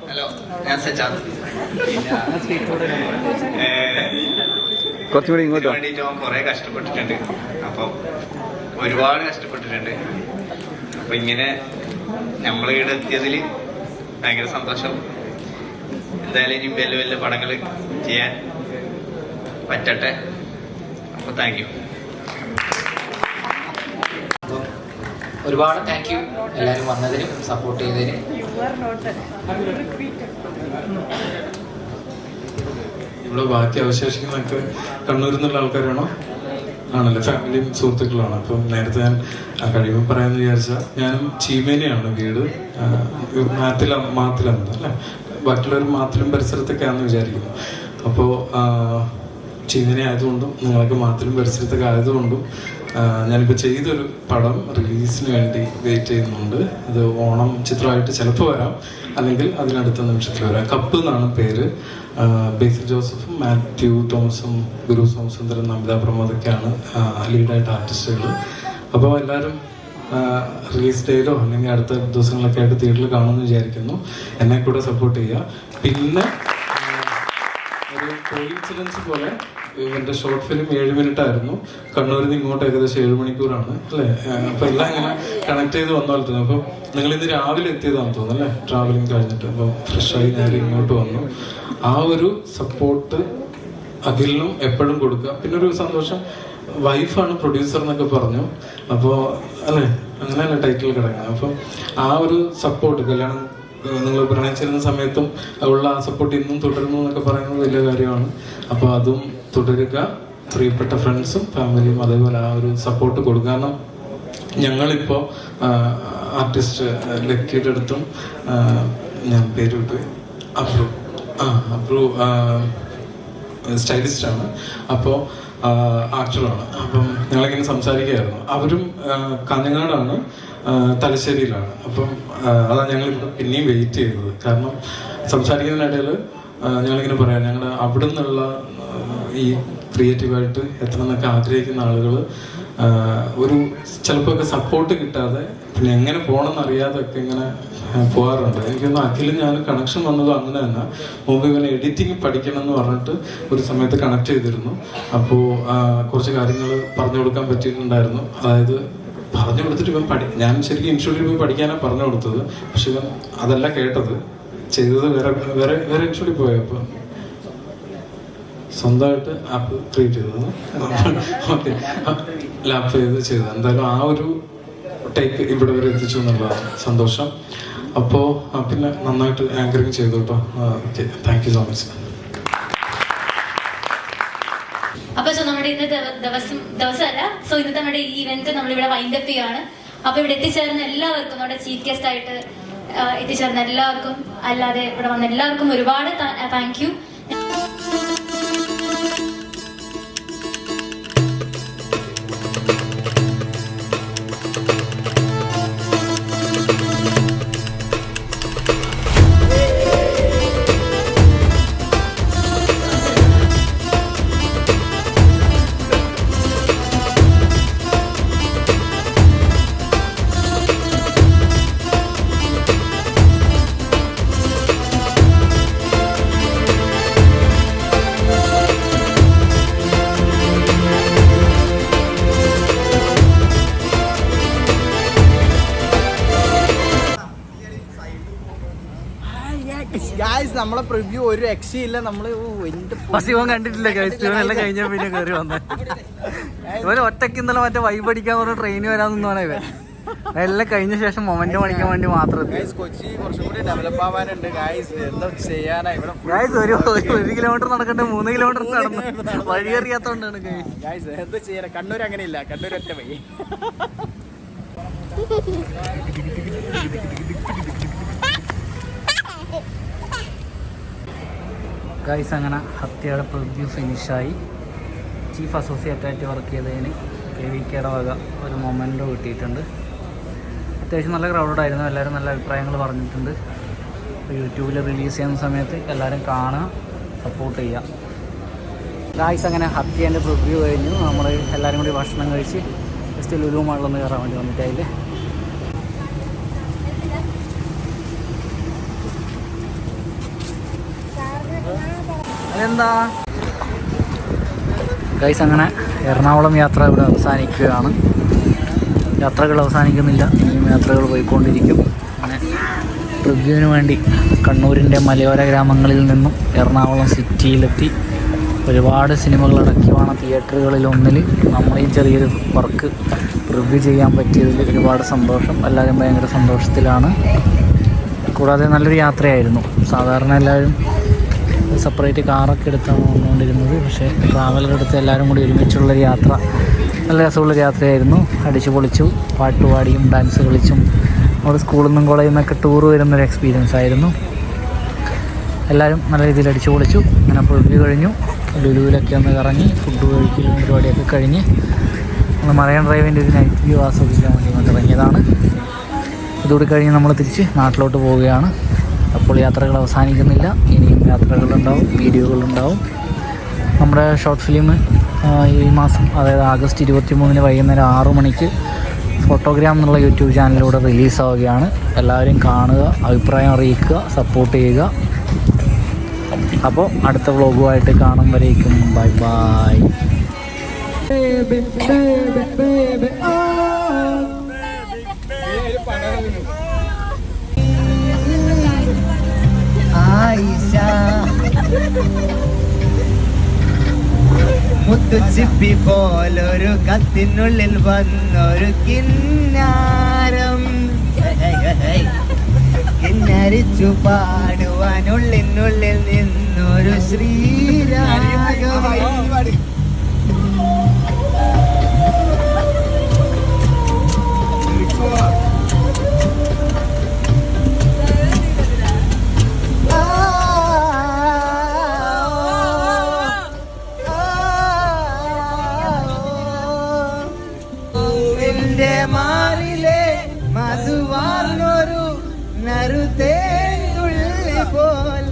ഹലോ, ഞാൻ സജാദ്. കുറച്ചുകൂടി ഇങ്ങോട്ടോ. വേണ്ടിയിട്ട് അവൻ കുറെ കഷ്ടപ്പെട്ടിട്ടുണ്ട്. അപ്പം ഒരുപാട് കഷ്ടപ്പെട്ടിട്ടുണ്ട്. അപ്പൊ ഇങ്ങനെ നമ്മൾ ഇവിടെ എത്തിയതിൽ ഭയങ്കര സന്തോഷം. എന്തായാലും ഇനി വലിയ വലിയ പടങ്ങൾ ചെയ്യാൻ പറ്റട്ടെ. അപ്പൊ താങ്ക് യു. ഒരുപാട് താങ്ക് യു എല്ലാവരും വന്നതിനും സപ്പോർട്ട് ചെയ്തതിനും. ഇവിടെ ബാക്കി അവശേഷിക്കുന്നതൊക്കെ കണ്ണൂരിൽ നിന്നുള്ള ആൾക്കാരാണോ? ആണല്ലോ, ഫാമിലിയും സുഹൃത്തുക്കളാണ്. അപ്പം നേരത്തെ ഞാൻ കഴിയുമ്പോൾ പറയാമെന്ന് വിചാരിച്ചാൽ ഞാനും ചീമേനയാണ് വീട്. മാത്തിലാണ് അല്ലേ, ബാക്കിയുള്ളവർ മാത്തിലും പരിസരത്തൊക്കെയാണെന്ന് വിചാരിക്കുന്നു. അപ്പോൾ ചീമേന ആയതുകൊണ്ടും നിങ്ങളൊക്കെ മാത്തിലും പരിസരത്തൊക്കെ ആയതുകൊണ്ടും ഞാനിപ്പോൾ ചെയ്തൊരു പടം റിലീസിന് വേണ്ടി വെയിറ്റ് ചെയ്യുന്നുണ്ട്. ഇത് ഓണം ചിത്രമായിട്ട് ചിലപ്പോൾ വരാം, അല്ലെങ്കിൽ അതിനടുത്ത നിമിഷത്തിൽ വരാം. കപ്പ് എന്നാണ് പേര്. ബേസിൽ ജോസഫും മാത്യു തോമസും ഗുരു സോമസുന്ദരൻ നമിത പ്രമോദൊക്കെയാണ് ലീഡായിട്ട് ആർട്ടിസ്റ്റുകൾ. അപ്പോൾ എല്ലാവരും റിലീസ് ഡേയിലോ അല്ലെങ്കിൽ അടുത്ത ദിവസങ്ങളൊക്കെ ആയിട്ട് തിയേറ്ററിൽ കാണുമെന്ന് വിചാരിക്കുന്നു. എന്നെ കൂടെ സപ്പോർട്ട് ചെയ്യുക. പിന്നെ ഒരു കോയിൻസിഡൻസ് പോലെ ഇവൻ്റെ ഷോർട്ട് ഫിലിം 7 മിനിറ്റ് ആയിരുന്നു. കണ്ണൂരിൽ നിന്ന് ഇങ്ങോട്ട് ഏകദേശം 7 മണിക്കൂറാണ് അല്ലേ. അപ്പോൾ എല്ലാം ഇങ്ങനെ കണക്ട് ചെയ്ത് വന്നാൽ തന്നെ. അപ്പം നിങ്ങൾ ഇന്ന് രാവിലെ എത്തിയതാണെന്ന് തോന്നുന്നു അല്ലേ, ട്രാവലിംഗ് കഴിഞ്ഞിട്ട്. അപ്പോൾ ഫ്രഷായി നേരെ ഇങ്ങോട്ട് വന്നു. ആ ഒരു സപ്പോർട്ട് അഖിലിനും എപ്പോഴും കൊടുക്കുക. പിന്നെ ഒരു സന്തോഷം, വൈഫാണ് പ്രൊഡ്യൂസർ എന്നൊക്കെ പറഞ്ഞു. അപ്പോൾ അല്ലേ, അങ്ങനെയല്ല ടൈറ്റിൽ കിടക്കുന്നത്. അപ്പം ആ ഒരു സപ്പോർട്ട് കല്യാണം നിങ്ങൾ പ്രണയിച്ചിരുന്ന സമയത്തും ഉള്ള ആ സപ്പോർട്ട് ഇന്നും തുടരുന്നു എന്നൊക്കെ പറയുന്നത് വലിയ കാര്യമാണ്. അപ്പോൾ അതും തുടരുക. പ്രിയപ്പെട്ട ഫ്രണ്ട്സും ഫാമിലിയും അതേപോലെ ആ ഒരു സപ്പോർട്ട് കൊടുക്കുക. കാരണം ഞങ്ങളിപ്പോൾ ആർട്ടിസ്റ്റ് ലക്കിയുടെ അടുത്തും ഞാൻ പേര് വിട്ടു, അബ്രു സ്റ്റൈലിസ്റ്റാണ്, അപ്പോൾ ആക്ടറാണ്. അപ്പം ഞങ്ങളിങ്ങനെ സംസാരിക്കുകയായിരുന്നു. അവരും കാഞ്ഞങ്ങാടാണ്, തലശ്ശേരിയിലാണ്. അപ്പം അതാണ് ഞങ്ങളിവിടെ പിന്നെയും വെയിറ്റ് ചെയ്തത്. കാരണം സംസാരിക്കുന്നതിനിടയിൽ ഞങ്ങളിങ്ങനെ പറയാം, ഞങ്ങളുടെ അവിടെ നിന്നുള്ള ഈ ക്രിയേറ്റീവായിട്ട് എത്തണം എന്നൊക്കെ ആഗ്രഹിക്കുന്ന ആളുകൾ ഒരു ചിലപ്പോൾ ഒക്കെ സപ്പോർട്ട് കിട്ടാതെ പിന്നെ എങ്ങനെ പോകണമെന്ന് അറിയാതൊക്കെ ഇങ്ങനെ പോകാറുണ്ട്. എനിക്കൊന്ന് അഖിലും ഞാൻ കണക്ഷൻ വന്നതും അങ്ങനെ തന്നെ. മുമ്പ് ഇവനെ എഡിറ്റിംഗ് പഠിക്കണം എന്ന് പറഞ്ഞിട്ട് ഒരു സമയത്ത് കണക്ട് ചെയ്തിരുന്നു. അപ്പോൾ കുറച്ച് കാര്യങ്ങൾ പറഞ്ഞു കൊടുക്കാൻ പറ്റിയിട്ടുണ്ടായിരുന്നു. അതായത് പറഞ്ഞു കൊടുത്തിട്ട് ഇവൻ ഞാൻ ശരിക്കും ഇൻസ്റ്റിറ്റ്യൂട്ടിൽ പോയി പഠിക്കാനാണ് പറഞ്ഞു കൊടുത്തത്. പക്ഷെ ഇവൻ അതല്ല കേട്ടത്, ചെയ്തത് വേറെ ഇൻസ്റ്റിറ്റ്യൂട്ടിൽ പോയപ്പോൾ സ്വന്തമായിട്ട് ആപ്പ് ക്രിയേറ്റ് ചെയ്തത്. ഓക്കെ, ലാപ്പ് ചെയ്തത്. എന്തായാലും ആ ഒരു ടേക്ക് ഇവിടെ വരെ എത്തിച്ചു എന്നുള്ളതാണ് സന്തോഷം. അപ്പോൾ പിന്നെ നന്നായിട്ട് ആങ്കറിങ് ചെയ്തു കേട്ടോ. Okay, thank you so much. അപ്പൊ നമ്മുടെ ഇന്നത്തെ ദിവസമല്ല, സോ ഇന്നത്തെ നമ്മുടെ ഈ ഇവന്റ് നമ്മളിവിടെ വൈൻഡപ്പ് ചെയ്യാണ്. അപ്പൊ ഇവിടെ എത്തിച്ചേർന്ന എല്ലാവർക്കും, നമ്മുടെ ചീഫ് ഗസ്റ്റ് ആയിട്ട് എത്തിച്ചേർന്ന എല്ലാവർക്കും, അല്ലാതെ ഇവിടെ വന്ന എല്ലാവർക്കും ഒരുപാട് താങ്ക് യു. നമ്മളെ പ്രിവ്യൂ ഒരു രക്ഷയില്ല. നമ്മള് ഇവൻ കണ്ടിട്ടില്ല, ഇവനെല്ലാം കഴിഞ്ഞ പിന്നെ കയറി വന്നത്. ഇവന് ഒറ്റയ്ക്ക് ഇന്നലെ മറ്റേ വൈബ് അടിക്കാൻ പറഞ്ഞ ട്രെയിന് വരാൻ നിന്നാണ് ഇവൻ. എല്ലാം കഴിഞ്ഞ ശേഷം മൊമെന്റ് പഠിക്കാൻ വേണ്ടി മാത്രം. കൊച്ചി കുറച്ചും കൂടി ഡെവലപ്പ് ആവാനുണ്ട് ഗായ്സ്. എന്താ ചെയ്യാനാ ഇവിടെ ഗായ്സ്, ഒരു കിലോമീറ്റർ നടക്കട്ടെ, 3 കിലോമീറ്റർ നടന്നു വഴി അറിയാത്തോണ്ടാണ് ഗായ്സ്. എന്താ ചെയ്യാനാ, കണ്ണൂർ അങ്ങനെയില്ല, കണ്ണൂർ ഒറ്റ വഴി. ഗൈസ്, അങ്ങനെ ഹത്യയുടെ പ്രിവ്യൂ ഫിനിഷായി. ചീഫ് അസോസിയേറ്റായിട്ട് വർക്ക് ചെയ്തതിന് KVKയുടെ വക ഒരു മൊമെൻ്റോ കിട്ടിയിട്ടുണ്ട്. അത്യാവശ്യം നല്ല ക്രൗഡായിരുന്നു. എല്ലാവരും നല്ല അഭിപ്രായങ്ങൾ പറഞ്ഞിട്ടുണ്ട്. യൂട്യൂബിൽ റിലീസ് ചെയ്യുന്ന സമയത്ത് എല്ലാവരും കാണുക, സപ്പോർട്ട് ചെയ്യുക. ഗൈസ്, അങ്ങനെ ഹത്യൻ്റെ പ്രിവ്യൂ കഴിഞ്ഞു. നമ്മൾ എല്ലാവരും കൂടി ഭക്ഷണം കഴിച്ച് ജസ്റ്റ് ലുലു മാളിലൊന്ന് കയറാൻ വേണ്ടി വന്നിട്ട് അതിൽ അതെന്താ ഗൈസ് അങ്ങനെ എറണാകുളം യാത്ര ഇവിടെ അവസാനിക്കുകയാണ്. യാത്രകൾ അവസാനിക്കുന്നില്ല, ഇനിയും യാത്രകൾ പോയിക്കൊണ്ടിരിക്കും. അങ്ങനെ റിവ്യൂവിന് വേണ്ടി കണ്ണൂരിൻ്റെ മലയോര ഗ്രാമങ്ങളിൽ നിന്നും എറണാകുളം സിറ്റിയിലെത്തി. ഒരുപാട് സിനിമകൾ അടക്കിയാണ് തിയേറ്ററുകളിൽ ഒന്നിൽ നമ്മളീ ചെറിയൊരു വർക്ക് റിവ്യൂ ചെയ്യാൻ പറ്റിയതിൽ ഒരുപാട് സന്തോഷം. എല്ലാവരും ഭയങ്കര സന്തോഷത്തിലാണ്. കൂടാതെ നല്ലൊരു യാത്രയായിരുന്നു. സാധാരണ എല്ലാവരും സെപ്പറേറ്റ് കാറൊക്കെ എടുത്താണ് വന്നുകൊണ്ടിരുന്നത്. പക്ഷേ ട്രാവലർ എടുത്ത് എല്ലാവരും കൂടി ഒരുമിച്ചുള്ളൊരു യാത്ര നല്ല രസമുള്ളൊരു യാത്രയായിരുന്നു. അടിച്ചു പൊളിച്ചു, പാട്ടുപാടിയും ഡാൻസ് കളിച്ചും നമ്മുടെ സ്കൂളിൽ നിന്നും കോളേജിൽ നിന്നൊക്കെ ടൂർ വരുന്നൊരു എക്സ്പീരിയൻസ് ആയിരുന്നു. എല്ലാവരും നല്ല രീതിയിൽ അടിച്ചു പൊളിച്ചു. അങ്ങനെ റിവ്യൂ കഴിഞ്ഞു. ലുലുവിലൊക്കെ ഒന്ന് കറങ്ങി ഫുഡ് കഴിക്കലും പരിപാടിയൊക്കെ കഴിഞ്ഞ് നമ്മൾ മറൈൻ ഡ്രൈവിൻ്റെ ഒരു നൈറ്റ് വ്യൂ ആസ്വദിക്കാൻ വേണ്ടി കൊണ്ട് ഇറങ്ങിയതാണ്. ഇതുകൂടി കഴിഞ്ഞ് നമ്മൾ തിരിച്ച് നാട്ടിലോട്ട് പോവുകയാണ്. അപ്പോൾ യാത്രകൾ അവസാനിക്കുന്നില്ല, ഇനിയും യാത്രകളുണ്ടാവും, വീഡിയോകളുണ്ടാവും. നമ്മുടെ ഷോർട്ട് ഫിലിം ഈ മാസം, അതായത് ആഗസ്റ്റ് 23 വൈകുന്നേരം 6 മണിക്ക് ഫോട്ടോഗ്രാം എന്നുള്ള യൂട്യൂബ് ചാനലിലൂടെ റിലീസാവുകയാണ്. എല്ലാവരും കാണുക, അഭിപ്രായം അറിയിക്കുക, സപ്പോർട്ട് ചെയ്യുക. അപ്പോൾ അടുത്ത വ്ളോഗുമായിട്ട് കാണും വരേക്കും ബൈ ബൈ. മുത്തുച്ചിപ്പി പോലൊരു കത്തിനുള്ളിൽ വന്നൊരു കിന്നാരം, കിന്നരിച്ചു പാടുവാനുള്ളിനുള്ളിൽ നിന്നൊരു ശ്രീരാഗം. മാറിലെ മധുവാർന്നൊരു നറുതേനുള്ളി പോൽ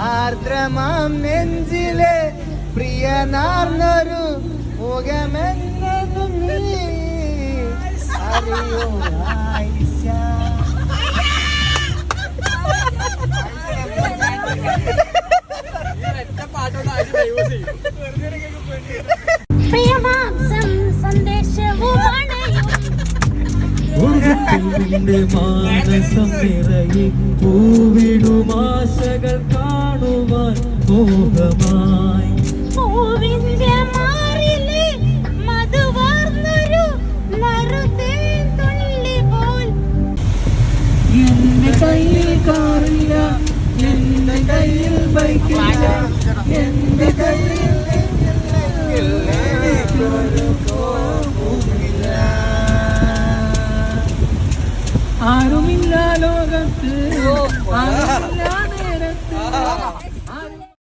ആർദ്രമാം നെഞ്ചിലെ പ്രിയനാർന്നൊരു മുഖമെന്നതും നീ അറിയോ ആയിഷ. മാനസം നിറയെ പൂവിടുമാശകൾ കാണുവാൻ മോഹമായി. പൂവിന്റെ മാറിലെ മധുവാർന്നൊരു നറുതേൻതുള്ളി പോൽ. എന്റെ കയ്യിൽ കാറില്ല, എന്റെ കയ്യിൽ ബൈക്കില്ല, എന്റെ കയ്യിൽ ആരുമില്ല ലോകത്ത്, ആരുമില്ല നേരത്ത്.